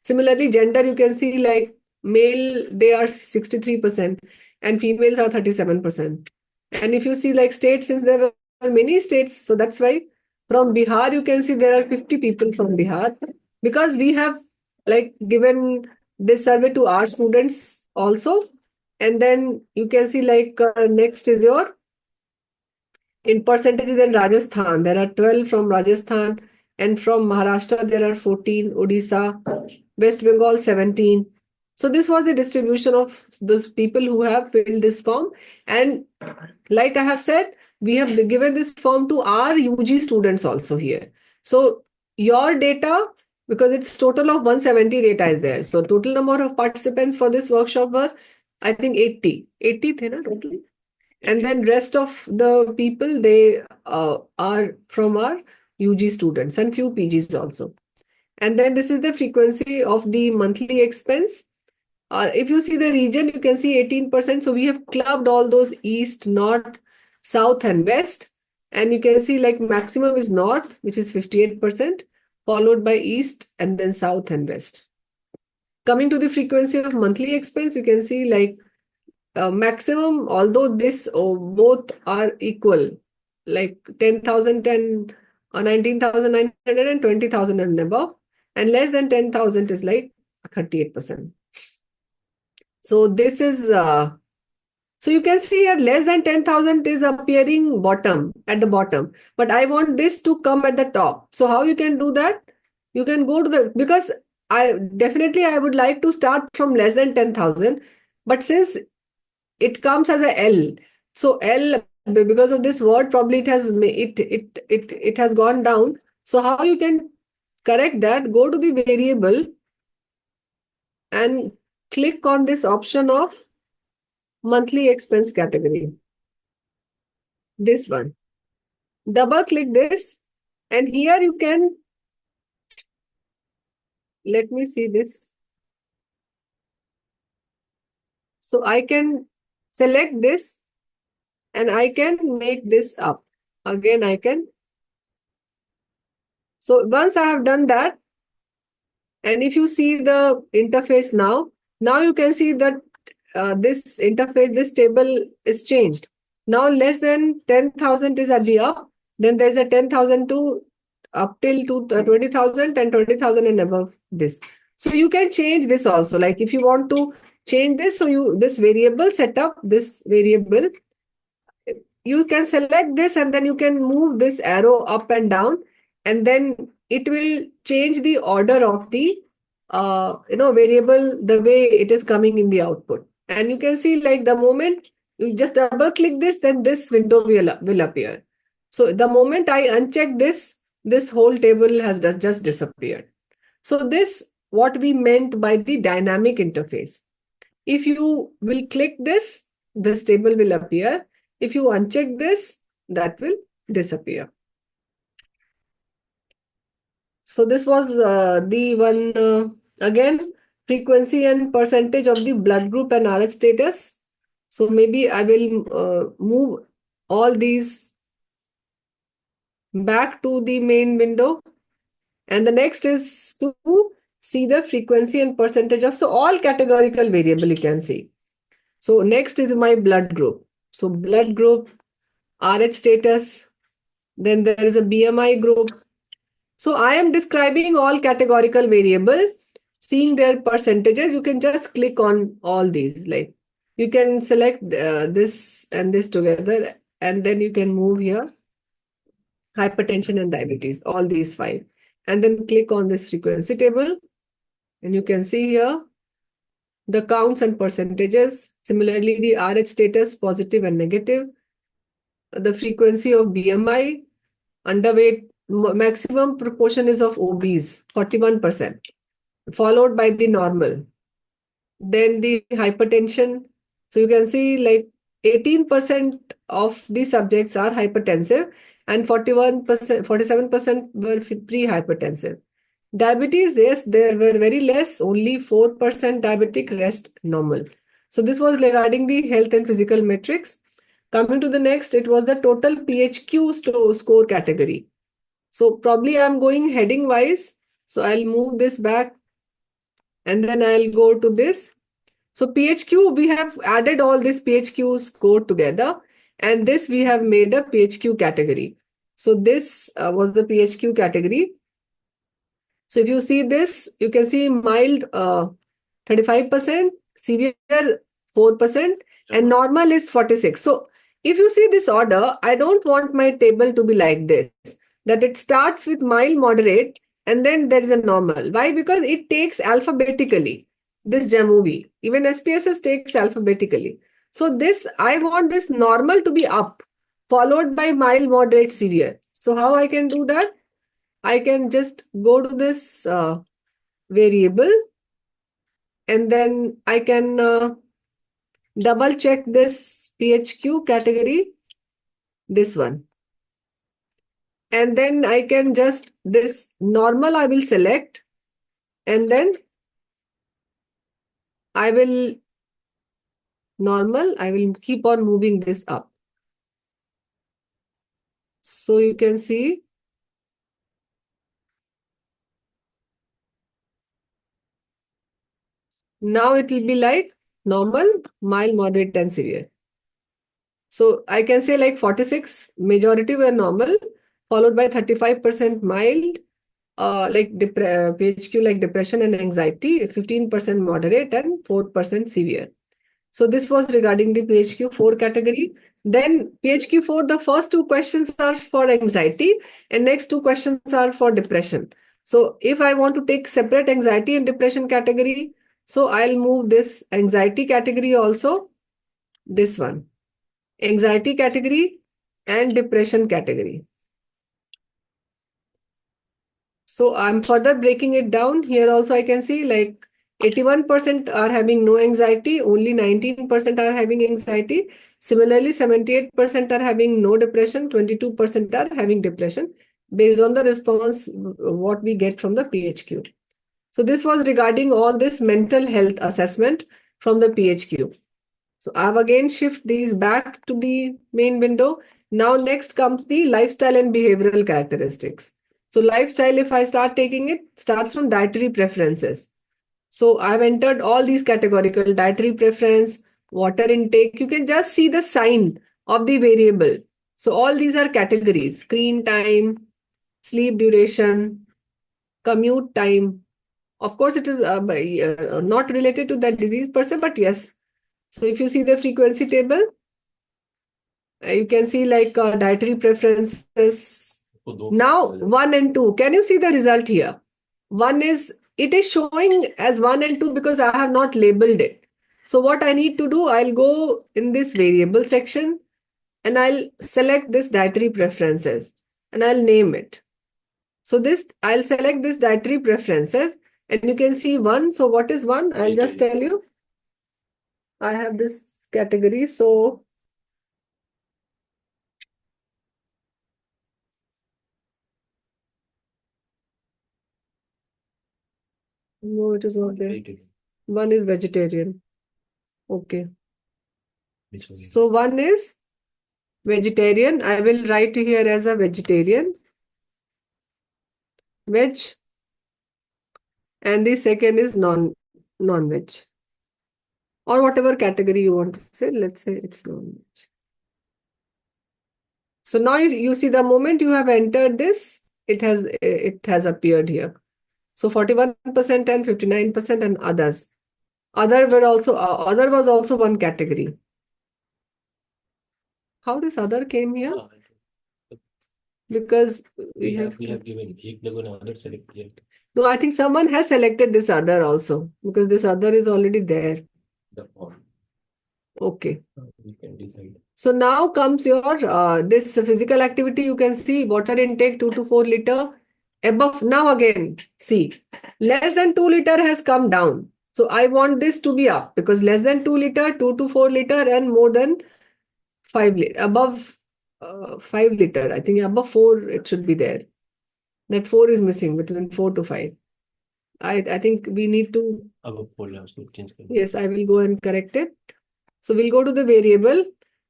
Similarly, gender, you can see like male, they are 63% and females are 37%. And if you see like states, since there were many states, so that's why from Bihar, you can see there are 50 people from Bihar, because we have like given this survey to our students also. And then you can see like next is your, in percentages in Rajasthan, there are 12 from Rajasthan, and from Maharashtra, there are 14, Odisha, West Bengal, 17. So this was the distribution of those people who have filled this form. And like I have said, we have given this form to our UG students also here. So your data, because it's total of 170 data is there. So total number of participants for this workshop were, I think 80. 80 the na, totally. And then rest of the people, they are from our UG students and few PGs also. And then this is the frequency of the monthly expense. If you see the region, you can see 18%. So we have clubbed all those east, north, south and west. And you can see like maximum is north, which is 58%, followed by east and then south and west. Coming to the frequency of monthly expense, you can see like maximum, although this both are equal, like 10,000 and 19,900 and 20,000 and above. And less than 10,000 is like 38%. So this is, so you can see here less than 10,000 is appearing bottom, at the bottom. But I want this to come at the top. So how you can do that? You can go to the, because I would like to start from less than 10,000. But since it comes as a L, so L, because of this word, probably it has gone down. So how you can correct that? Go to the variable and click on this option of monthly expense category. This one. Double click this, and here you can, let me see this. So I can select this and I can make this up. Again, I can. So once I have done that, and if you see the interface now you can see that this interface, this table is changed. Now less than 10,000 is at the up, then there's a 10,000 to up till to 20,000 and 20,000 and above this. So you can change this also. Like if you want to change this, so this variable setup, this variable, you can select this and then you can move this arrow up and down, and then it will change the order of the variable the way it is coming in the output. And you can see, like, the moment you just double click this, then this window will appear. So the moment I uncheck this whole table has just disappeared. So this what we meant by the dynamic interface. If you will click this table will appear. If you uncheck this, that will disappear. So this was the one, again, frequency and percentage of the blood group and RH status. So maybe I will move all these back to the main window. And the next is to see the frequency and percentage of, so all categorical variable you can see. So next is my blood group. So blood group, RH status, then there is a BMI group. So I am describing all categorical variables, seeing their percentages. You can just click on all these. Like you can select this and this together, and then you can move here, hypertension and diabetes, all these five. And then click on this frequency table, and you can see here the counts and percentages. Similarly, the RH status, positive and negative, the frequency of BMI, underweight, maximum proportion is of obese, 41%, followed by the normal. Then the hypertension. So you can see, like, 18% of the subjects are hypertensive and 41%, 47% were pre-hypertensive. Diabetes, yes, there were very less, only 4% diabetic, rest normal. So this was regarding the health and physical metrics. Coming to the next, it was the total PHQ score category. So probably I'm going heading wise. So I'll move this back and then I'll go to this. So PHQ, we have added all this PHQ score together, and this we have made a PHQ category. So this was the PHQ category. So if you see this, you can see mild 35%, severe 4%, and normal is 46. So if you see this order, I don't want my table to be like this, that it starts with mild, moderate, and then there is a normal. Why? Because it takes alphabetically, this Jamovi. Even SPSS takes alphabetically. So this, I want this normal to be up, followed by mild, moderate, severe. So how I can do that? I can just go to this variable, and then I can double check this PHQ category, this one. And then I can just, this normal I will select, and then I will keep on moving this up. So you can see now it will be like normal, mild, moderate, and severe. So I can say like 46, majority were normal, followed by 35% mild, PHQ like depression and anxiety, 15% moderate, and 4% severe. So this was regarding the PHQ-4 category. Then PHQ-4, the first two questions are for anxiety and next two questions are for depression. So if I want to take separate anxiety and depression category, so I'll move this anxiety category also, this one, anxiety category and depression category. So I'm further breaking it down. Here also I can see like 81% are having no anxiety, only 19% are having anxiety. Similarly, 78% are having no depression, 22% are having depression based on the response what we get from the PHQ. So this was regarding all this mental health assessment from the PHQ. So I've again shift these back to the main window. Now next comes the lifestyle and behavioral characteristics. So lifestyle, if I start taking it, starts from dietary preferences. So I've entered all these categorical dietary preference, water intake. You can just see the sign of the variable. So all these are categories: screen time, sleep duration, commute time. Of course, it is not related to that disease per se, but yes. So if you see the frequency table, you can see like dietary preferences. Now 1 and 2. Can you see the result here? It is showing as 1 and 2 because I have not labeled it. So what I need to do, I'll go in this variable section and I'll select this dietary preferences and I'll name it. So I'll select this dietary preferences and you can see 1. So what is 1? I'll just tell you. I have this category. So no, it is not there. 1 is vegetarian. Okay. So 1 is vegetarian. I will write here as a vegetarian. Veg. And the second is non-veg. Or whatever category you want to say. Let's say it's non-veg. So now you see the moment you have entered this, it has appeared here. So 41% and 59% and others. Other was also one category. How this other came here? Because we have given other selected. No, I think someone has selected this other also because this other is already there. Okay. You can decide. So now comes your this physical activity. You can see water intake 2 to 4 liter. Above now again, see, less than 2 liter has come down. So I want this to be up because less than 2 liter, 2 to 4 liter, and more than 5 liter, above 5 liter. I think above 4 it should be there. That 4 is missing between 4 to 5. I think we need to. Above 4, yes, I will go and correct it. So we'll go to the variable.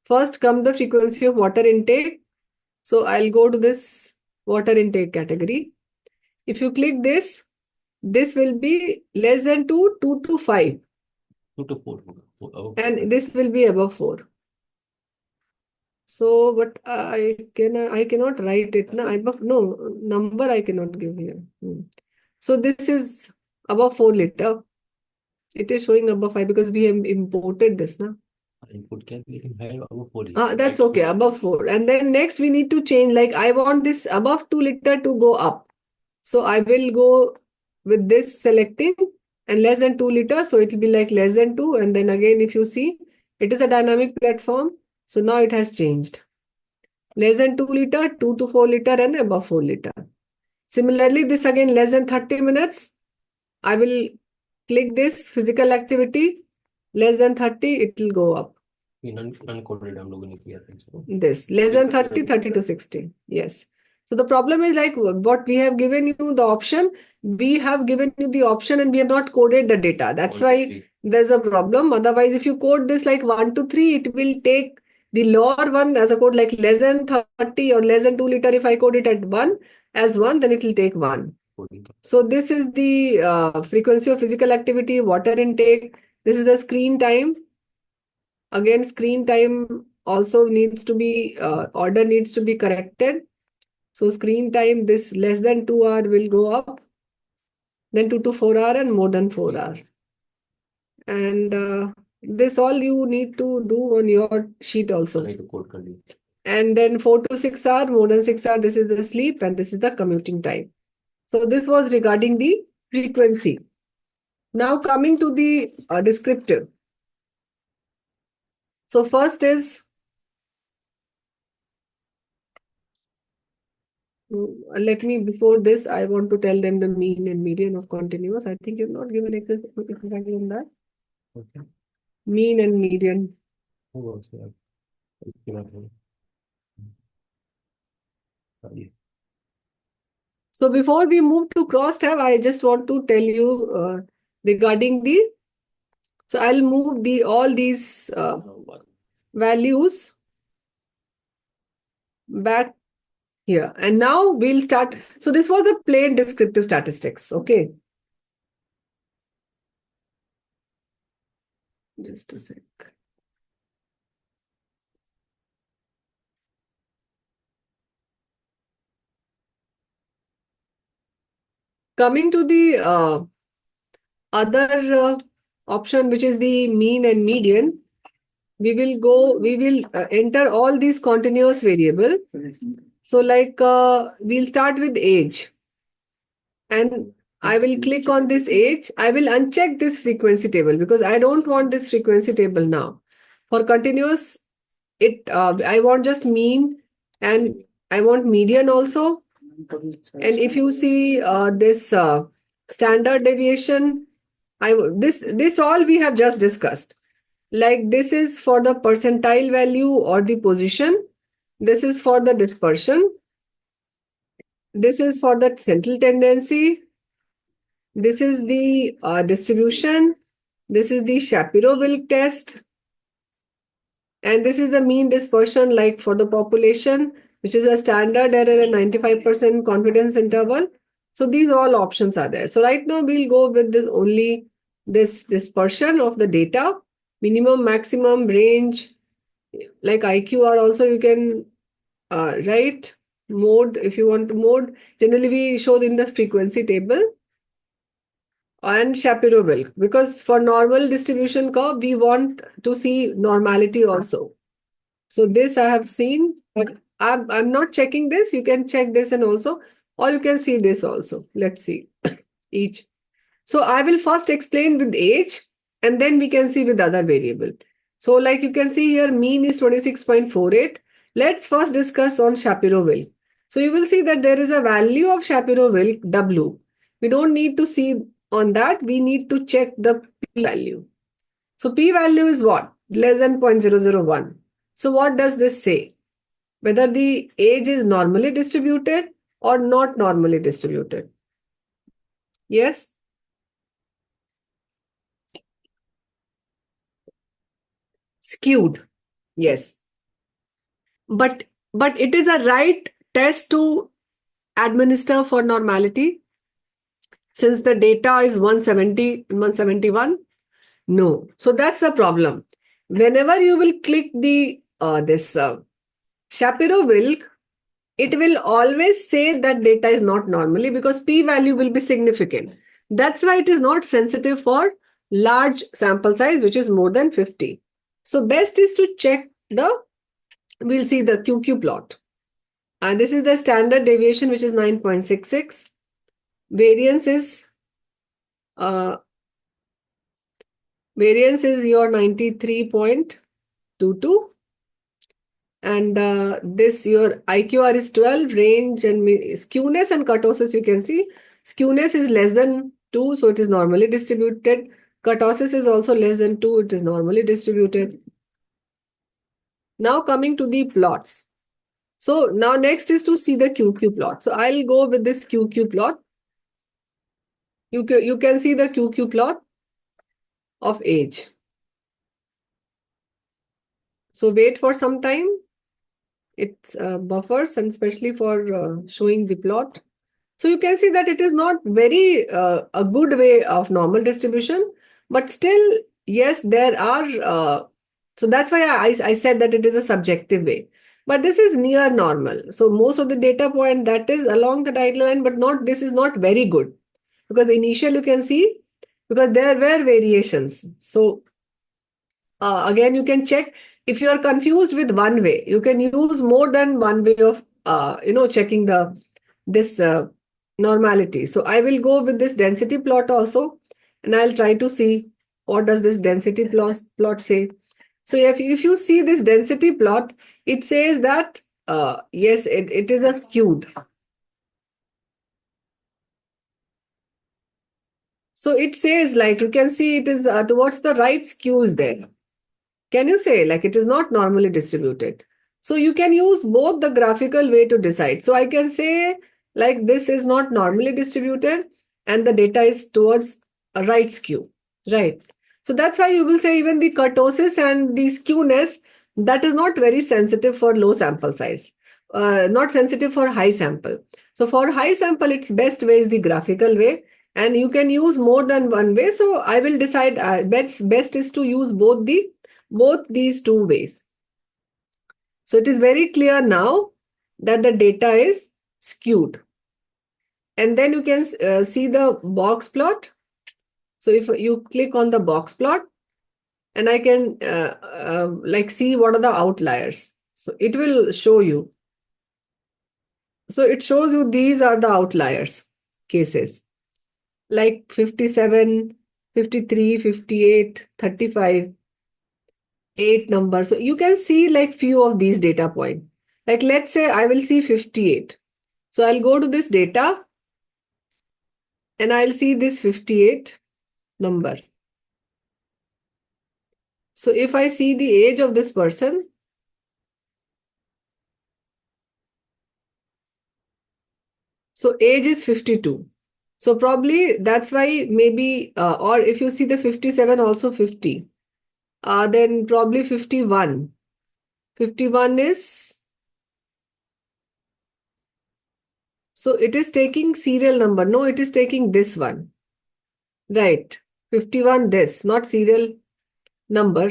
First come the frequency of water intake. So I'll go to this water intake category. If you click this will be less than 2, 2 to 5. 2 to 4. And this will be above 4. So, but I cannot write it. No, number I cannot give here. So this is above 4 liter. It is showing above 5 because we have imported this. Input can be above 4 liter. That's okay, above 4. And then next we need to change, like I want this above 2 liter to go up. So I will go with this selecting and less than 2 liter. So it will be like less than 2. And then again, if you see, it is a dynamic platform. So now it has changed. Less than 2 liter, 2 to 4 liter and above 4 liter. Similarly, this again less than 30 minutes. I will click this physical activity. Less than 30, it will go up. This less than 30, 30 to 60. Yes. So the problem is like what we have given you the option. We have given you the option and we have not coded the data. That's why there's a problem. Otherwise, if you code this like 1 to 3, it will take the lower one as a code like less than 30 or less than 2 liter. If I code it at 1 as 1, then it will take 1. So this is the frequency of physical activity, water intake. This is the screen time. Again, screen time also needs to be, order needs to be corrected. So screen time, this less than 2 hour will go up, then 2 to 4 hour and more than 4 hour. And this all you need to do on your sheet also. And then 4 to 6 hour, more than 6 hour, this is the sleep and this is the commuting time. So this was regarding the frequency. Now coming to the descriptive. So first is, let me, before this, I want to tell them the mean and median of continuous. I think you've not given exactly on that. Okay. Mean and median. So before we move to crosstab, I just want to tell you regarding the, so I'll move all these values back here. And now we'll start. So this was a plain descriptive statistics. Okay. Just a sec. Coming to the other option, which is the mean and median, we will enter all these continuous variable. So like we'll start with age. And I will click on this age. I will uncheck this frequency table because I don't want this frequency table now. For continuous, I want just mean and I want median also. And if you see this standard deviation, this all we have just discussed. Like this is for the percentile value or the position. This is for the dispersion. This is for the central tendency. This is the distribution. This is the Shapiro-Wilk test. And this is the mean dispersion like for the population, which is a standard error and 95% confidence interval. So these all options are there. So right now we'll go with only this dispersion of the data, minimum, maximum, range, like IQR also you can write mode if you want to mode. Generally we show in the frequency table. And Shapiro-Wilk, because for normal distribution curve, we want to see normality also. So this I have seen, but I'm not checking this. You can check this and also, or you can see this also. Let's see each. So I will first explain with age and then we can see with other variable. So like you can see here, mean is 26.48. Let's first discuss on Shapiro-Wilk. So you will see that there is a value of Shapiro-Wilk W. We don't need to see on that. We need to check the p-value. So p-value is what? Less than 0.001. So what does this say? Whether the age is normally distributed or not normally distributed. Yes? Skewed. Yes. But it is a right test to administer for normality since the data is 170, 171. No. So that's the problem. Whenever you will click the this Shapiro-Wilk, it will always say that data is not normally because p-value will be significant. That's why it is not sensitive for large sample size, which is more than 50. So best is to check we'll see the QQ plot. And this is the standard deviation, which is 9.66. Variance is your 93.22. And this your IQR is 12, range and skewness and kurtosis you can see. Skewness is less than 2, so it is normally distributed. Kurtosis is also less than 2, it is normally distributed. Now coming to the plots. So now next is to see the QQ plot. So I'll go with this QQ plot. You can see the QQ plot of age. So wait for some time. It buffers and especially for showing the plot. So you can see that it is not very a good way of normal distribution, but still, yes, there are So that's why I said that it is a subjective way. But this is near normal. So most of the data point that is along the diagonal line, but not this is not very good. Because initial you can see, because there were variations. So again, you can check if you are confused with one way. You can use more than one way of checking the this normality. So I will go with this density plot also, and I'll try to see what does this density plot say. So if you see this density plot, it says that yes, it is a skewed. So it says like you can see it is towards the right skews there. Can you say like it is not normally distributed? So you can use both the graphical way to decide. So I can say like this is not normally distributed and the data is towards a right skew, right? So that's why you will say even the kurtosis and the skewness that is not very sensitive for low sample size, not sensitive for high sample. So for high sample, its best way is the graphical way, and you can use more than one way. So I will decide best is to use both these two ways. So it is very clear now that the data is skewed. And then you can see the box plot. So if you click on the box plot, and I can like see what are the outliers. So it will show you. So it shows you these are the outliers cases like 57, 53, 58, 35. 8 numbers. So you can see like few of these data points. Like let's say I will see 58. So I'll go to this data and I'll see this 58 number. So if I see the age of this person, so age is 52. So probably that's why maybe, or if you see the 57 also 50, then probably 51. 51 is, so it is taking serial number. No, it is taking this one. Right. 51 this, not serial number.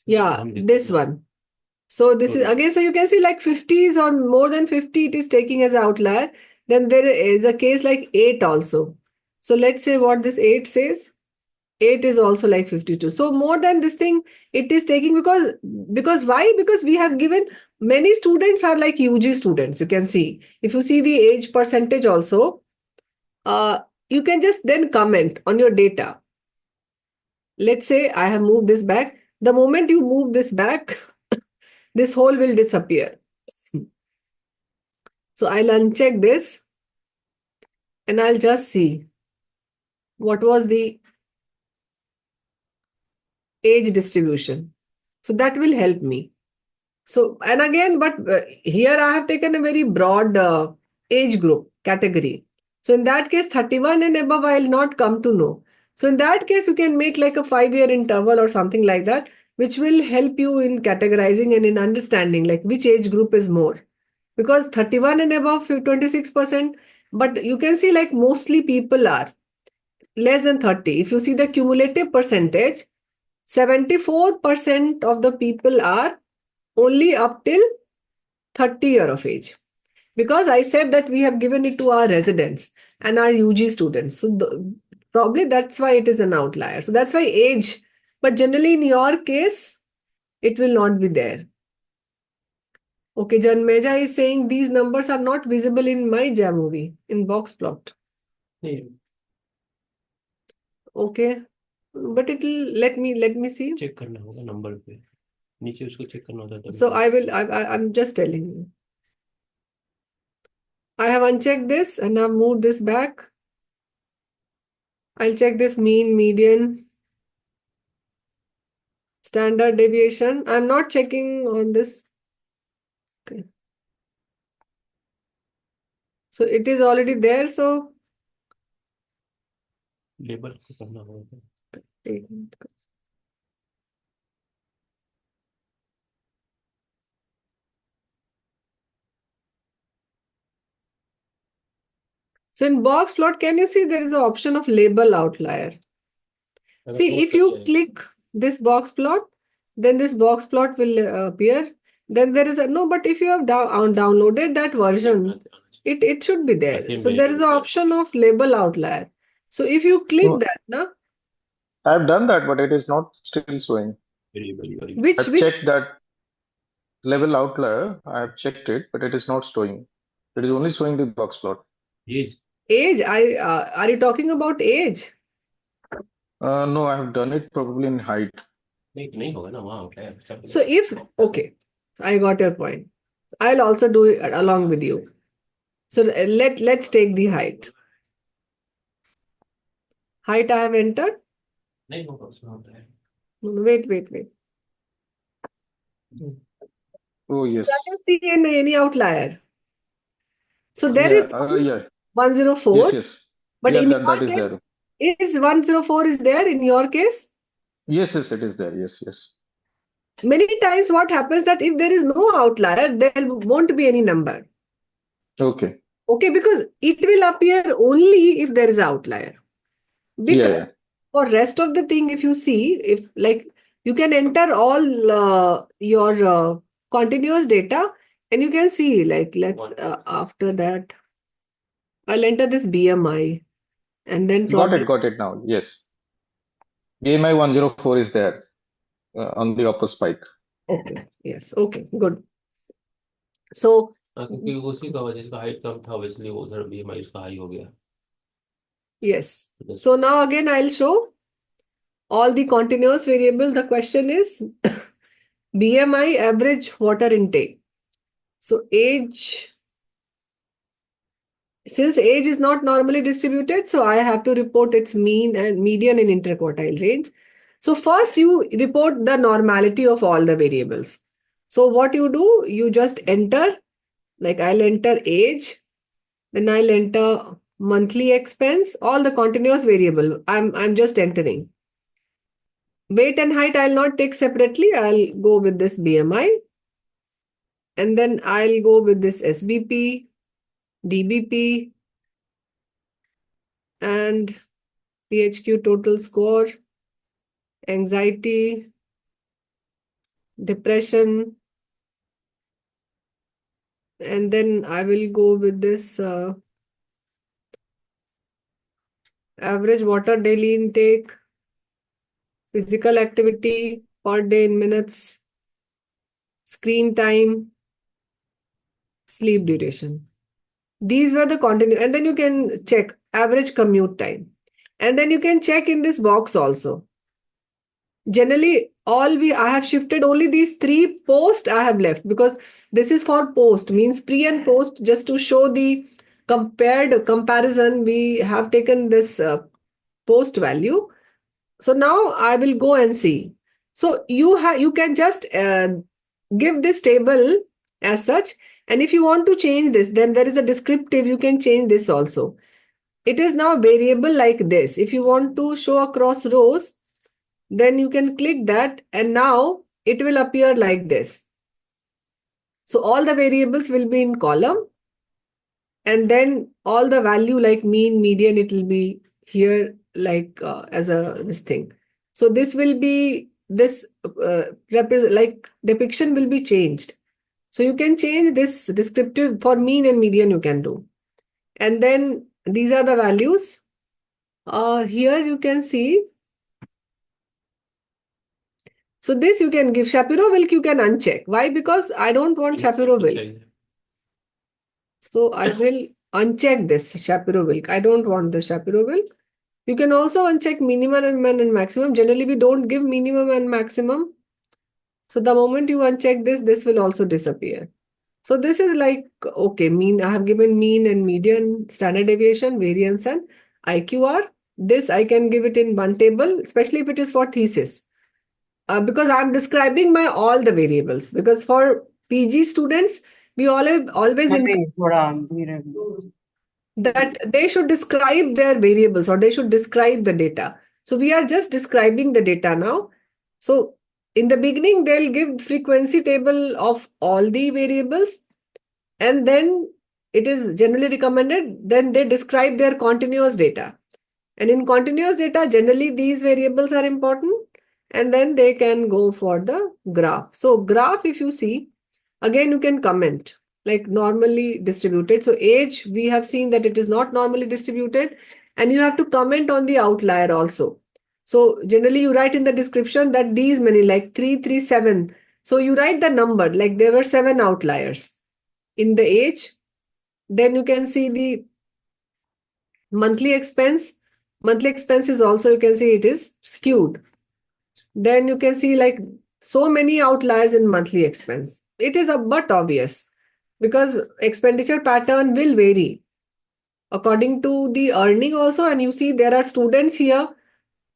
Yeah, this one. So this is again, so you can see like 50s or more than 50, it is taking as outlier. Then there is a case like 8 also. So let's say what this 8 says. 8 is also like 52. So more than this thing, it is taking because why? Because we have given many students are like UG students. You can see if you see the age percentage also, you can just then comment on your data. Let's say I have moved this back. The moment you move this back, this hole will disappear. So I'll uncheck this and I'll just see what was the age distribution. So that will help me. So, and again, but here I have taken a very broad age group category. So in that case, 31 and above, I will not come to know. So in that case, you can make like a 5-year interval or something like that, which will help you in categorizing and in understanding like which age group is more. Because 31 and above, 26%, but you can see like mostly people are less than 30. If you see the cumulative percentage, 74% of the people are only up till 30 year of age. Because I said that we have given it to our residents and our UG students. So probably that's why it is an outlier. So that's why age. But generally in your case, it will not be there. Okay, Janmeja is saying these numbers are not visible in my JA movie, in box plot. Yeah. Okay, but it will let me see. Check करना होगा number पे नीचे उसको check करना होता है So I'm just telling you. I have unchecked this and I've moved this back. I'll check this mean, median, standard deviation. I'm not checking on this. Okay. So it is already there. So label को करना होगा So in box plot, can you see there is an option of label outlier? See, if you click this box plot, then this box plot will appear. Then there is a no, but if you have downloaded that version, it should be there. same So there is an variable. option of label outlier. So if you click No, that, na, I've done that, but it is not still showing. Variable. which I've checked that level outlier. I've checked it, but it is not showing. It is only showing the box plot. Yes. age? Are you talking about age? No, I have done it probably in height. नहीं होगा ना वहाँ outlier. So if okay, I got your point. I'll also do it along with you. So let's take the height. Height I have entered. नहीं होगा उसमें outlier. No, wait. Oh, So yes. I can see any outlier. So there Yeah, is yeah. 104, Yes. but Yeah, in that your is case, there. is 104 is there in your case? Yes, it is there. Yes. Many times what happens that if there is no outlier, there won't be any number. Okay. Okay, because it will appear only if there is outlier. Because Yeah. for rest of the thing, if you see, if like you can enter all your continuous data and you can see like let's after that I'll enter this BMI and then Got probably it now. Yes. BMI 104 is there on the upper spike. okay, yes, okay, good. So क्योंकि उसी का वजह से height कम था इसलिए उधर BMI उसका high हो गया. yes, so now again I'll show all the continuous variable. The question is BMI average water intake. So age, since age is not normally distributed, so I have to report its mean and median and interquartile range. So first you report the normality of all the variables. So what you do, you just enter, like I'll enter age, then I'll enter monthly expense, all the continuous variable. I'm just entering. Weight and height I'll not take separately. I'll go with this BMI. And then I'll go with this SBP, DBP, and PHQ total score, anxiety, depression. And then I will go with this average water daily intake, physical activity per day in minutes, screen time, sleep duration. These were the continuous, and then you can check average commute time. And then you can check in this box also. Generally, I have shifted only these 3 post I have left because this is for post, means pre and post, just to show the comparison. We have taken this post value. So now I will go and see. So you can just give this table as such. And if you want to change this, then there is a descriptive. You can change this also. It is now variable like this. If you want to show across rows, then you can click that and now it will appear like this. So all the variables will be in column and then all the value like mean, median, it will be here like as this thing. So this will be this like depiction will be changed. So you can change this descriptive for mean and median you can do. And then these are the values. Here you can see. So this you can give Shapiro-Wilk, you can uncheck. Why? Because I don't want Shapiro-Wilk. So I will uncheck this Shapiro-Wilk. I don't want the Shapiro-Wilk. You can also uncheck minimum and maximum. Generally, we don't give minimum and maximum. So the moment you uncheck this, this will also disappear. So this is like, okay, mean, I have given mean and median, standard deviation, variance and IQR. This I can give it in one table, especially if it is for thesis. Because I'm describing my all the variables. Because for PG students, we always that they should describe their variables or they should describe the data. So we are just describing the data now. So in the beginning, they'll give frequency table of all the variables. And then it is generally recommended, then they describe their continuous data. And in continuous data, generally these variables are important. and then they can go for the graph. So graph, if you see, again, you can comment like normally distributed. So age, we have seen that it is not normally distributed, and you have to comment on the outlier also. So generally you write in the description that these many, like 337. So you write the number, like there were 7 outliers in the age. Then you can see the monthly expense. Monthly expense is also, you can see it is skewed. Then you can see like so many outliers in monthly expense. It is a but obvious because expenditure pattern will vary according to the earning also. And you see there are students here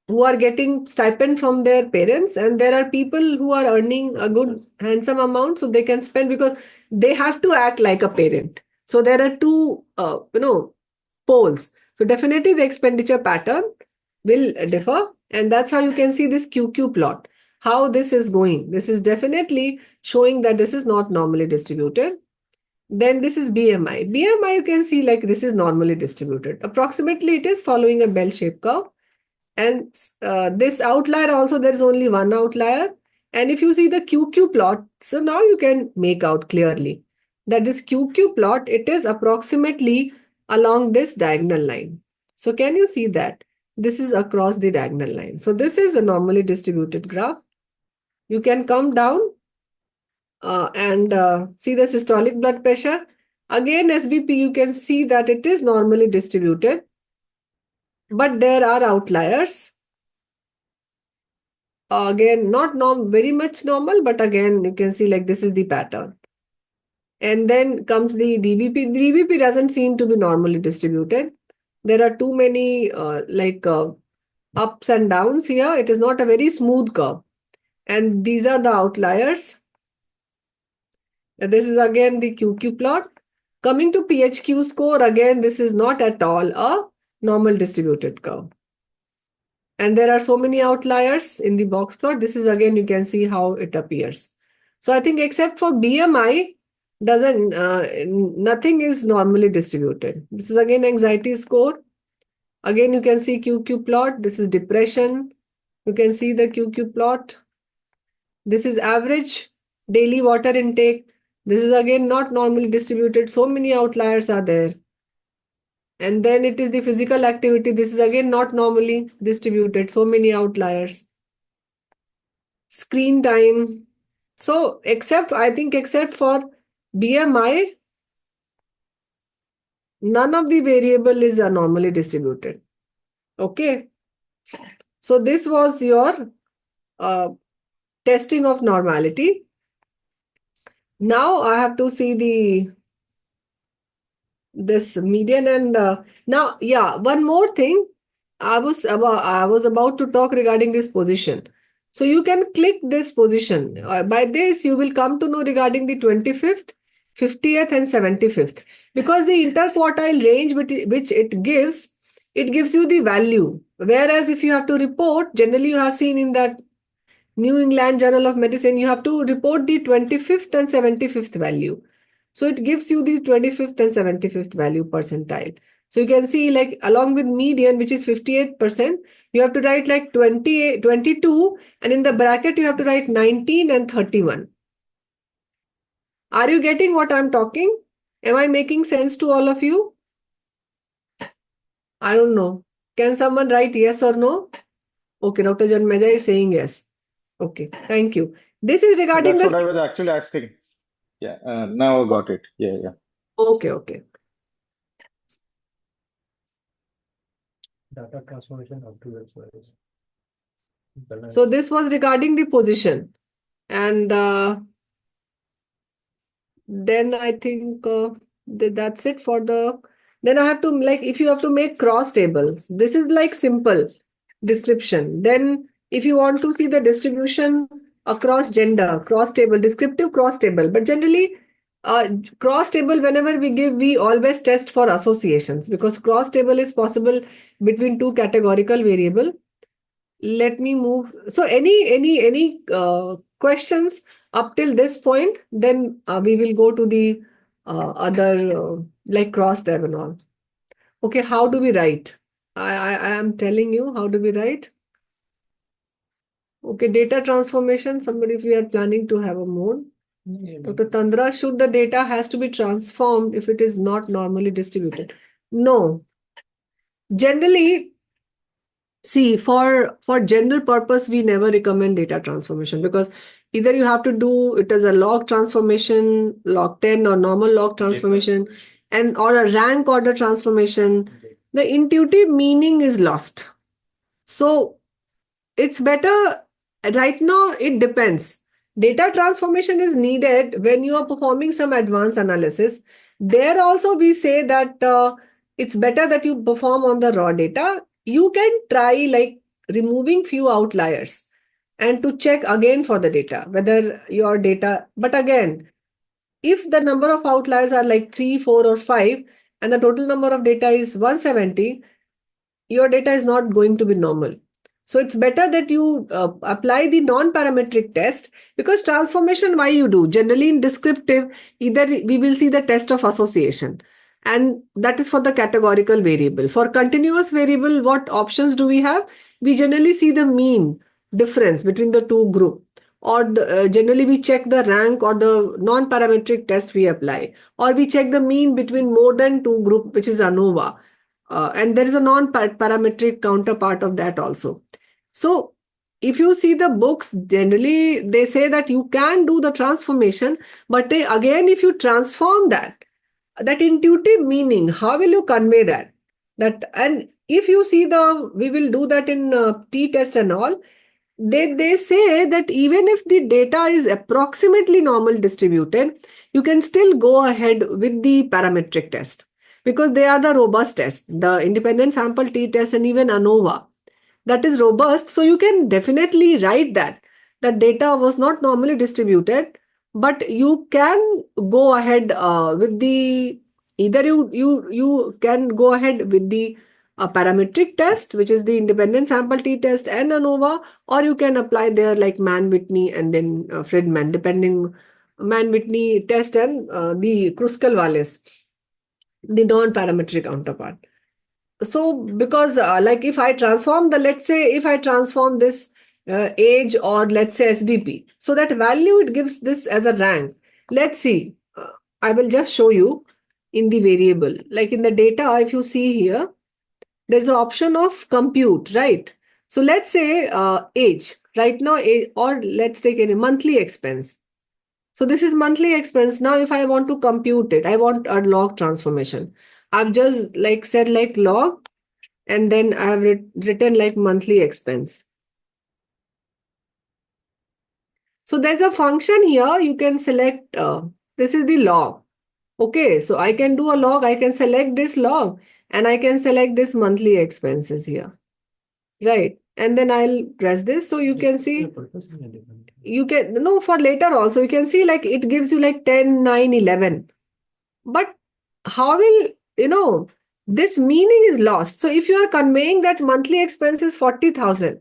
who are getting stipend from their parents, and there are people who are earning a good handsome amount, so they can spend because they have to act like a parent. So there are two poles. So definitely the expenditure pattern will differ, and that's how you can see this QQ plot, how this is going. This is definitely showing that this is not normally distributed. Then this is BMI. BMI, you can see like this is normally distributed. Approximately it is following a bell-shaped curve. And this outlier also, there is only one outlier. And if you see the QQ plot, so now you can make out clearly that this QQ plot, it is approximately along this diagonal line. So can you see that? This is across the diagonal line. So this is a normally distributed graph. You can come down and see the systolic blood pressure. Again, SBP, you can see that it is normally distributed, but there are outliers. Again, not very much normal, but again, you can see like this is the pattern. And then comes the DBP. DBP doesn't seem to be normally distributed. There are too many ups and downs here. It is not a very smooth curve. And these are the outliers. And this is again the QQ plot. Coming to PHQ score, again, this is not at all a normal distributed curve. And there are so many outliers in the box plot. This is again, you can see how it appears. So I think except for BMI, nothing is normally distributed. This is again anxiety score. Again, you can see QQ plot. This is depression. You can see the QQ plot. This is average daily water intake. This is again not normally distributed. So many outliers are there. And then it is the physical activity. This is again not normally distributed. So many outliers. Screen time. So I think except for BMI, none of the variable is normally distributed. Okay. So this was your testing of normality. Now I have to see this median, and now, yeah, one more thing. I was about to talk regarding this position. So you can click this position. By this, you will come to know regarding the 25th, 50th, and 75th. Because the interquartile range which it gives you the value. Whereas if you have to report, generally you have seen in that New England Journal of Medicine, you have to report the 25th and 75th value. So it gives you the 25th and 75th value percentile. So you can see like along with median, which is 58%, you have to write like 28, 22, and in the bracket you have to write 19 and 31. Are you getting what I'm talking? Am I making sense to all of you? I don't know. Can someone write yes or no? Okay, Dr. Janmeja is saying yes. Okay, thank you. This is regarding That's what I was actually asking. Yeah, now I got it. Yeah. Okay. Data transformation up to websites. So this was regarding the position. And then I think that's it for then I have to, like, if you have to make cross tables, this is like simple description. Then if you want to see the distribution across gender, cross table, descriptive cross table. But generally, cross table, whenever we always test for associations, because cross table is possible between two categorical variable. Let me move. So any questions up till this point? Then we will go to the other like cross tab and all. Okay, how do we write? I am telling you how do we write. Okay, data transformation. Somebody, if we are planning to have a mode. Dr. Tandra, should the data has to be transformed if it is not normally distributed? No. Generally, see, for general purpose, we never recommend data transformation because either you have to do it as a log transformation, log 10 or normal log transformation, and or a rank order transformation. The intuitive meaning is lost. So it's better right now, it depends. Data transformation is needed when you are performing some advanced analysis. There also we say that it's better that you perform on the raw data. You can try like removing few outliers and to check again for the data whether your data, but again, if the number of outliers are like 3, 4 or 5 and the total number of data is 170, your data is not going to be normal. So it's better that you apply the non-parametric test, because transformation, why you do? Generally in descriptive, either we will see the test of association, and that is for the categorical variable. For continuous variable, what options do we have? We generally see the mean difference between the two group, or generally we check the rank or the non-parametric test we apply, or we check the mean between more than two group, which is ANOVA. And there is a non-parametric counterpart of that also. So if you see the books, generally they say that you can do the transformation, but again, if you transform that intuitive meaning, how will you convey that? And if you see we will do that in t-test and all, they say that even if the data is approximately normal distributed, you can still go ahead with the parametric test, because they are the robust test, the independent sample t-test and even ANOVA. That is robust. So you can definitely write that data was not normally distributed, but you can go ahead with the, either you can go ahead with the parametric test, which is the independent sample t-test and ANOVA, or you can apply there like Mann-Whitney and then Friedman, depending Mann-Whitney test and the Kruskal-Wallis, the non-parametric counterpart. So because like if I transform let's say if I transform this age or let's say SBP, so that value it gives this as a rank. Let's see, I will just show you in the variable, like in the data, if you see here, there's an option of compute, right? So let's say age, right now, age, or let's take any monthly expense. So this is monthly expense. Now, if I want to compute it, I want a log transformation. I've just like said like log, and then I have written like monthly expense. So there's a function here. You can select, this is the log. Okay, so I can do a log. I can select this log and I can select this monthly expenses here. Right. And then I'll press this. So you can see, you can, no, for later also, you can see like it gives you like 10, 9, 11. But how will, this meaning is lost. So if you are conveying that monthly expense is 40,000,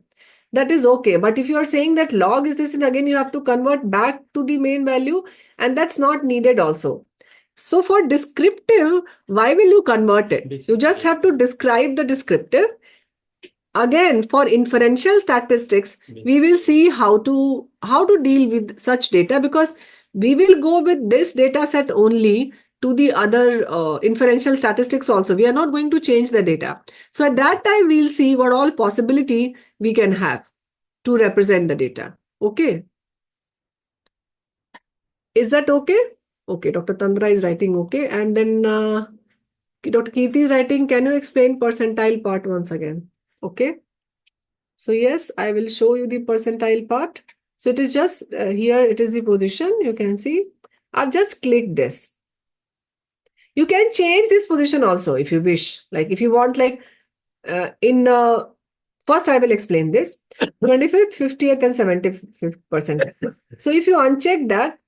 that is okay. But if you are saying that log is this, and again, you have to convert back to the main value, and that's not needed also. So for descriptive, why will you convert it? You just have to describe the descriptive. Again, for inferential statistics, we will see how to deal with such data, because we will go with this data set only to the other inferential statistics also. We are not going to change the data. So at that time, we'll see what all possibility we can have to represent the data. Okay. Is that okay? Okay, Dr. Tandra is writing okay. And then Dr. Kirti is writing, can you explain percentile part once again? Okay. So yes, I will show you the percentile part. So it is just here, it is the position. You can see, I've just clicked this. You can change this position also if you wish. Like if you want, like first I will explain this 25th, 50th and 75th percentile. So if you uncheck that,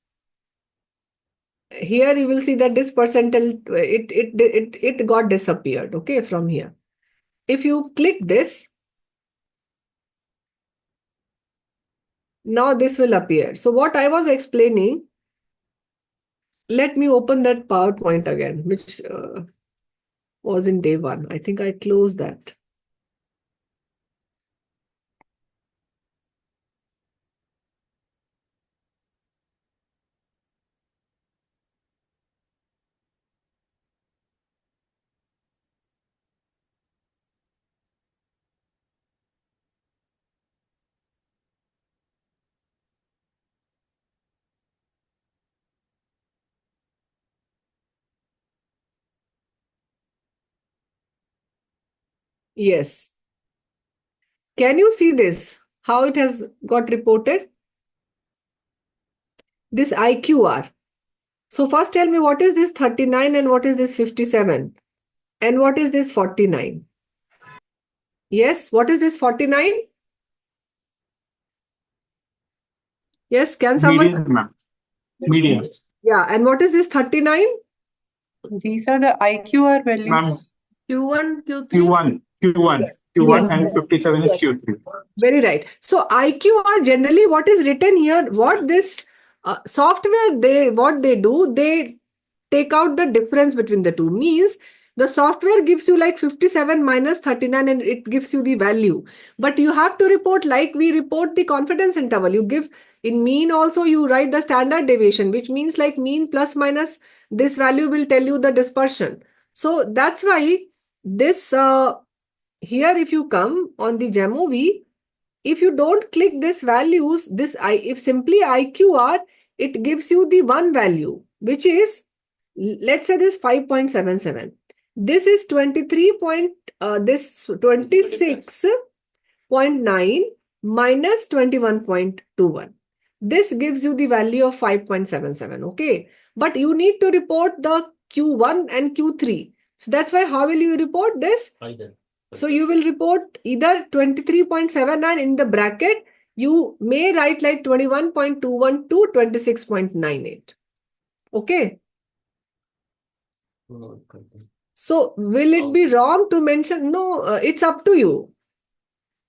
here you will see that this percentile, it got disappeared, okay, from here. If you click this, now this will appear. So what I was explaining, let me open that PowerPoint again, which was in day one. I think I closed that. Yes. Can you see this? How it has got reported? This IQR. So first tell me, what is this 39 and what is this 57? And what is this 49? Yes, what is this 49? Yes, can someone? Median, ma'am. Median. Yeah, and what is this 39? These are the IQR values. Ma'am, Q1, Q3? Q1, Q1, Yes. Q1 Yes. and 57 is Yes. Q3. Very right. So IQR, generally what is written here, what this software, what they do, they take out the difference between the two. Means the software gives you like 57 minus 39 and it gives you the value. But you have to report like we report the confidence interval. You give in mean also, you write the standard deviation, which means like mean plus minus this value will tell you the dispersion. So that's why this here if you come on the Jamovi, if you don't click this values, if simply IQR, it gives you the one value, which is, let's say this 5.77. This is 26.9 minus 21.21. This gives you the value of 5.77. Okay. But you need to report the Q1 and Q3. So that's why how will you report this? Either. So you will report either 23.79 in the bracket. You may write like 21.21 to 26.98. Okay. No, okay. So will it be wrong to mention? No, it's up to you.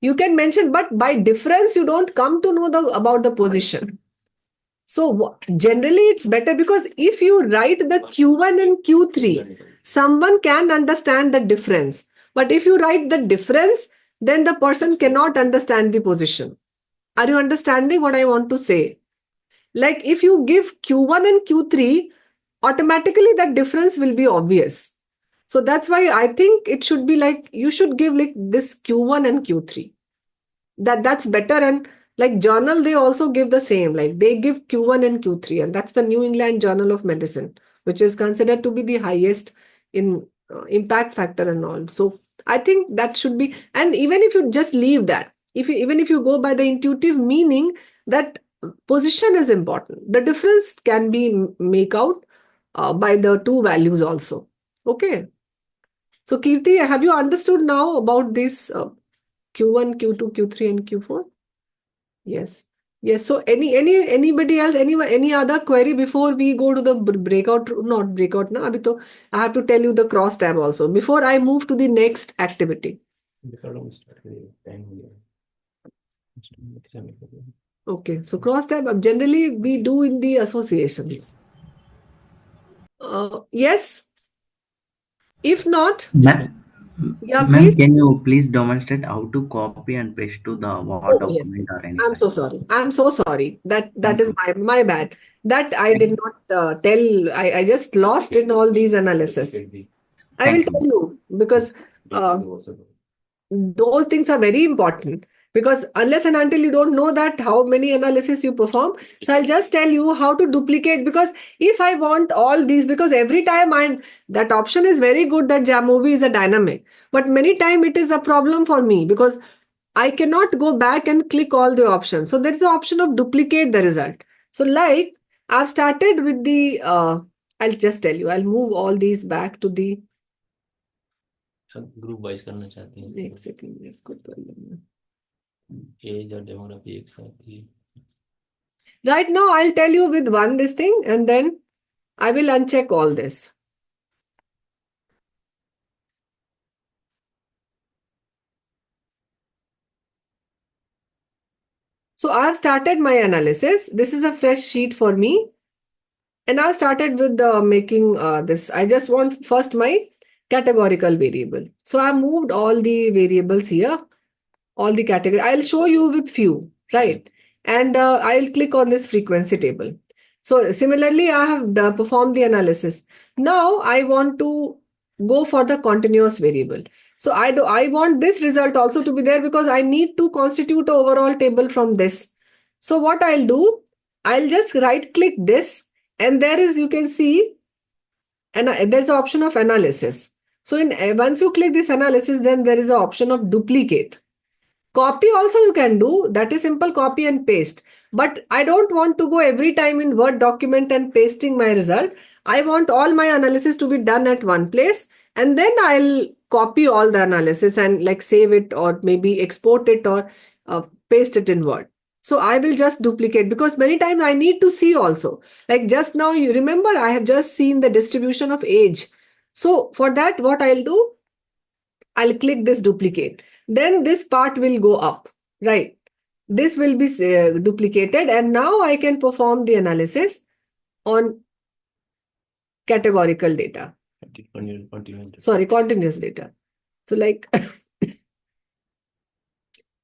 You can mention, but by difference, you don't come to know about the position. So generally, it's better because if you write the Q1 and Q3, someone can understand the difference. But if you write the difference, then the person cannot understand the position. Are you understanding what I want to say? Like if you give Q1 and Q3, automatically that difference will be obvious. So that's why I think it should be like, you should give like this Q1 and Q3. That's better. And like journal, they also give the same, like they give Q1 and Q3, and that's the New England Journal of Medicine, which is considered to be the highest in impact factor and all. So I think that should be, and even if you just leave that, even if you go by the intuitive meaning that position is important, the difference can be make out by the two values also. Okay. So Kirti, have you understood now about this Q1, Q2, Q3, and Q4? Yes. Yes. So anybody else, any other query before we go to the breakout? Not breakout now. Abhi to I have to tell you the cross tab also before I move to the next activity. Okay. So cross tab generally we do in the associations. Yes. If not, Ma'am, yeah, ma'am, please. can you please demonstrate how to copy and paste to the Word Oh, yes. document or I'm anything? so sorry. I'm so sorry. That Thank is you. my bad. That I did not tell. I just lost in all these analysis. I will Thank tell you. you because those things are very important, because unless and until you don't know that how many analysis you perform. So I'll just tell you how to duplicate, because if I want all these, because every time that option is very good, that Jamovi is a dynamic, but many time it is a problem for me because I cannot go back and click all the options. So there is the option of duplicate the result. So like I've started with the, I'll just tell you, I'll move all these back to the, group wise करना चाहते हैं एक second इसको कर लेना. As और demography एक साथ ही. Right now, I'll tell you with one this thing, and then I will uncheck all this. So I've started my analysis. This is a fresh sheet for me. And I've started with making this. I just want first my categorical variable. So I moved all the variables here, all the category. I'll show you with few, right? And I'll click on this frequency table. So similarly, I have performed the analysis. Now I want to go for the continuous variable. So I want this result also to be there, because I need to constitute an overall table from this. So what I'll do, I'll just right click this, and there is, you can see, and there's an option of analysis. So once you click this analysis, then there is an option of duplicate. Copy also you can do, that is simple copy and paste. But I don't want to go every time in Word document and pasting my result. I want all my analysis to be done at one place, and then I'll copy all the analysis and like save it or maybe export it or paste it in Word. So I will just duplicate, because many times I need to see also. Like just now, you remember I have just seen the distribution of age. So for that, what I'll do, I'll click this duplicate. Then this part will go up, right? This will be duplicated, and now I can perform the analysis on categorical data. Continuous data. So like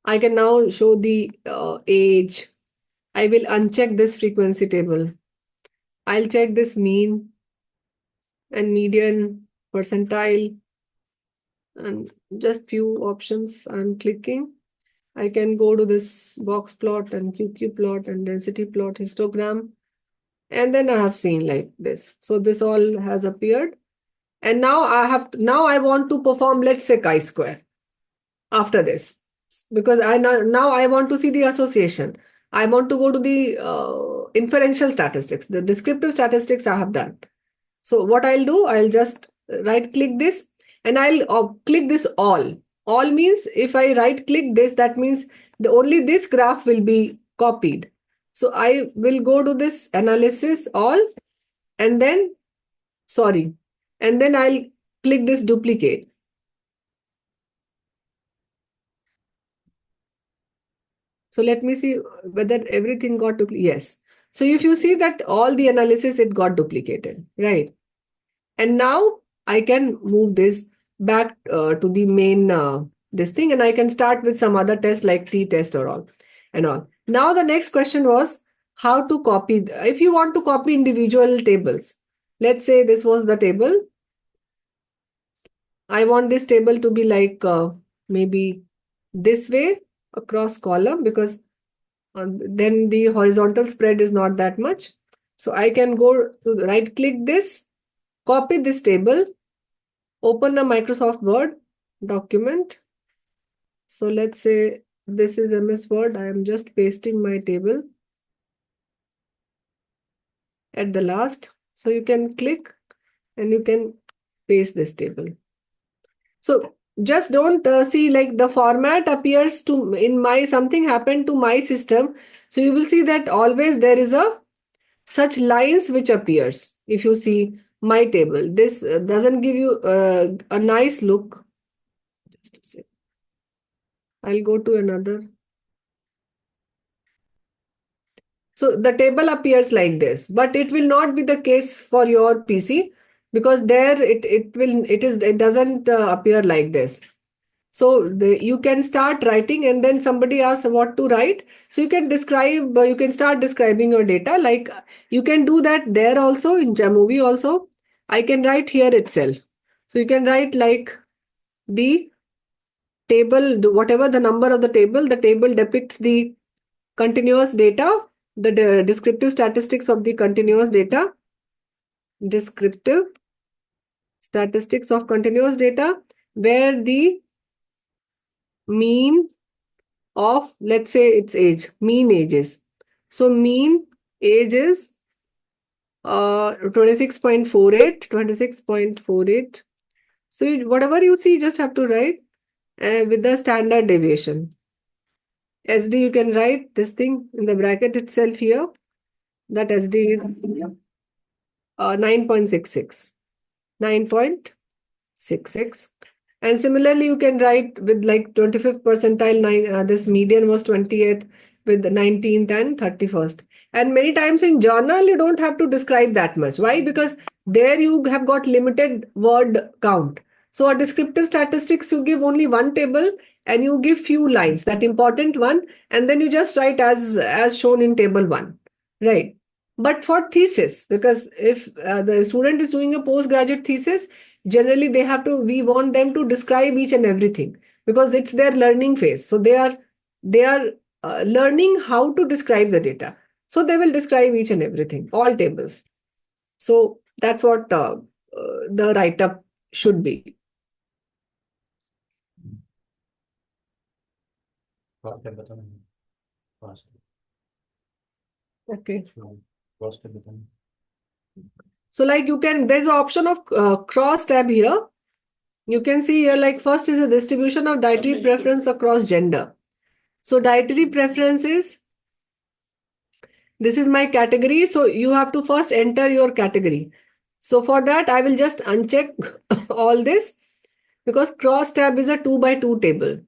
I can now show the age. I will uncheck this frequency table. I'll check this mean and median, percentile, and just few options I'm clicking. I can go to this box plot and QQ plot and density plot, histogram. And then I have seen like this. So this all has appeared. And now I want to perform, let's say, chi-square after this. Because now I want to see the association. I want to go to the inferential statistics. The descriptive statistics I have done. So what I'll do, I'll just right click this and I'll click this all. All means if I right click this, that means only this graph will be copied. So I will go to this analysis all, and then, and then I'll click this duplicate. So let me see whether everything got duplicated. Yes. So if you see that all the analysis, it got duplicated, right? And now I can move this back to the main this thing, and I can start with some other test like t-test or all and all. Now the next question was how to copy. If you want to copy individual tables, let's say this was the table. I want this table to be like maybe this way across column, because then the horizontal spread is not that much. So I can go to right click this, copy this table, open a Microsoft Word document. So let's say this is MS Word. I am just pasting my table at the last. So you can click and you can paste this table. So just don't see like the format appears to in my, something happened to my system. So you will see that always there is a such lines which appears. If you see my table, this doesn't give you a nice look. Just a sec. I'll go to another. So the table appears like this, but it will not be the case for your PC, because there it doesn't appear like this. So you can start writing, and then somebody asks what to write. So you can describe, you can start describing your data. Like you can do that there also in Jamovi also. I can write here itself. So you can write like the table, whatever the number of the table depicts the continuous data, the descriptive statistics of the continuous data, descriptive statistics of continuous data, where the mean of, let's say its age, mean ages. So mean age is 26.48, 26.48. So whatever you see, you just have to write with the standard deviation. SD, you can write this thing in the bracket itself here. That SD is 9.66. 9.66. And similarly, you can write with like 25th percentile, this median was 20th with the 19th and 31st. And many times in journal, you don't have to describe that much. Why? Because there you have got limited word count. So a descriptive statistics, you give only one table and you give few lines, that important one, and then you just write as shown in table 1, right? But for thesis, because if the student is doing a postgraduate thesis, generally we want them to describe each and everything, because it's their learning phase. So they are learning how to describe the data. So they will describe each and everything, all tables. So that's what the write-up should be. Cross tab बताना है। Cross Okay. cross tab बताना। So like you can, there's an option of cross tab here. You can see here, like first is the distribution of dietary preference across gender. So dietary preferences, this is my category. So you have to first enter your category. So for that, I will just uncheck all this because cross tab is a 2x2 table.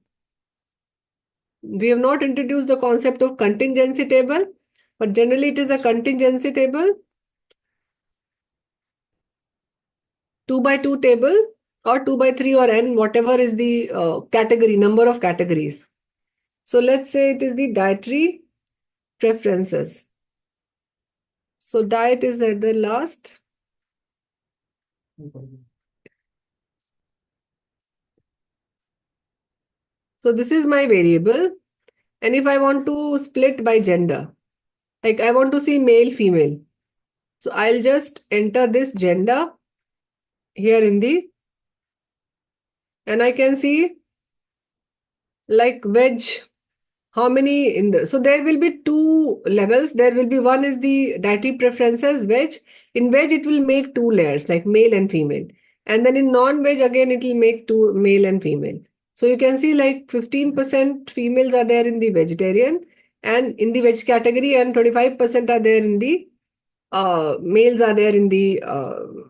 We have not introduced the concept of contingency table, but generally it is a contingency table, 2x2 table or 2x3 or n, whatever is the category, number of categories. So let's say it is the dietary preferences. So diet is at the last. So this is my variable. And if I want to split by gender, like I want to see male, female. So I'll just enter this gender here in the, and I can see like veg, how many in the, so there will be two levels. There will be, one is the dietary preferences, veg. In veg, it will make two layers, like male and female. And then in non-veg, again, it will make two, male and female. So you can see like 15% females are there in the vegetarian and in the veg category, and 25% are there in the males are there in the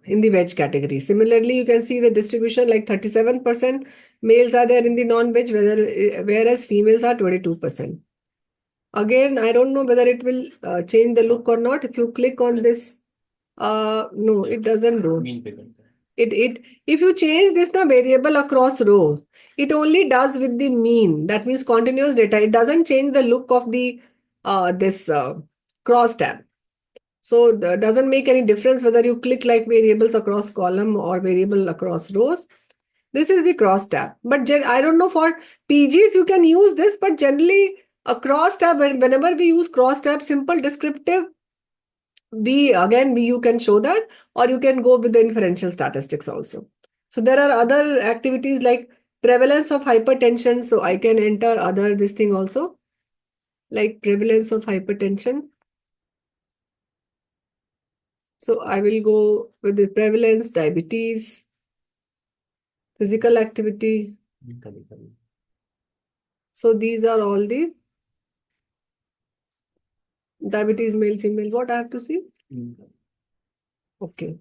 veg category. Similarly, you can see the distribution, like 37% males are there in the non-veg, whereas females are 22%. Again, I don't know whether it will change the look or not. If you click on this, no, it doesn't do. Mean पे करता है। If you change this variable across rows, it only does with the mean. That means continuous data. It doesn't change the look of the this cross tab. So it doesn't make any difference whether you click like variables across column or variable across rows. This is the cross tab. But I don't know, for PGs you can use this, but generally a cross tab, whenever we use cross tab, simple descriptive, you can show that, or you can go with the inferential statistics also. So there are other activities like prevalence of hypertension. So I can enter this thing also, like prevalence of hypertension. So I will go with the prevalence, diabetes, physical activity. So these are all the diabetes, male, female. What I have to see? Okay.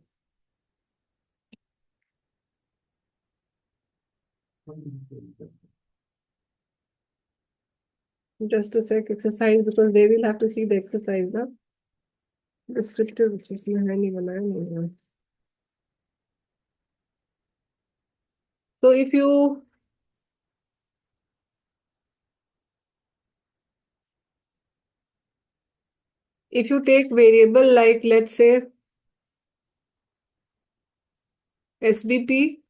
Just a sec, exercise, because they will have to see the exercise now. Descriptive, which is नहीं. So if you take variable like, let's say, SBP,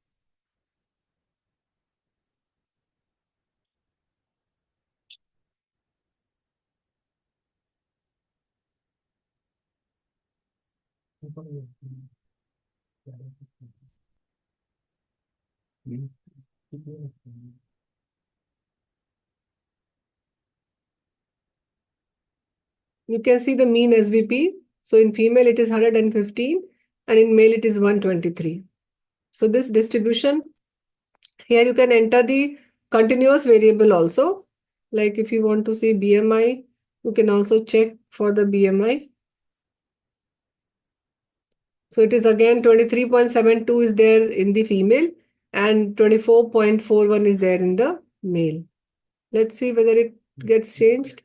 you can see the mean SBP. So in female it is 115 and in male it is 123. So this distribution, here you can enter the continuous variable also. Like if you want to see BMI, you can also check for the BMI. So it is again 23.72 is there in the female and 24.41 is there in the male. Let's see whether it gets changed.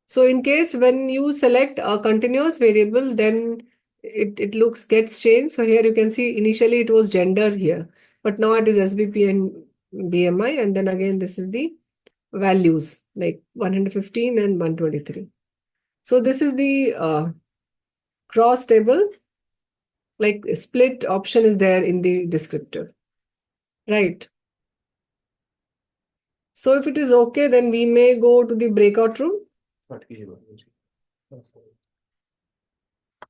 So in case when you select a continuous variable, then it gets changed. So here you can see initially it was gender here, but now it is SBP and BMI, and then again this is the values like 115 and 123. So this is the cross table, like split option is there in the descriptive, right? So if it is okay, then we may go to the breakout room. Start कीजिए बात।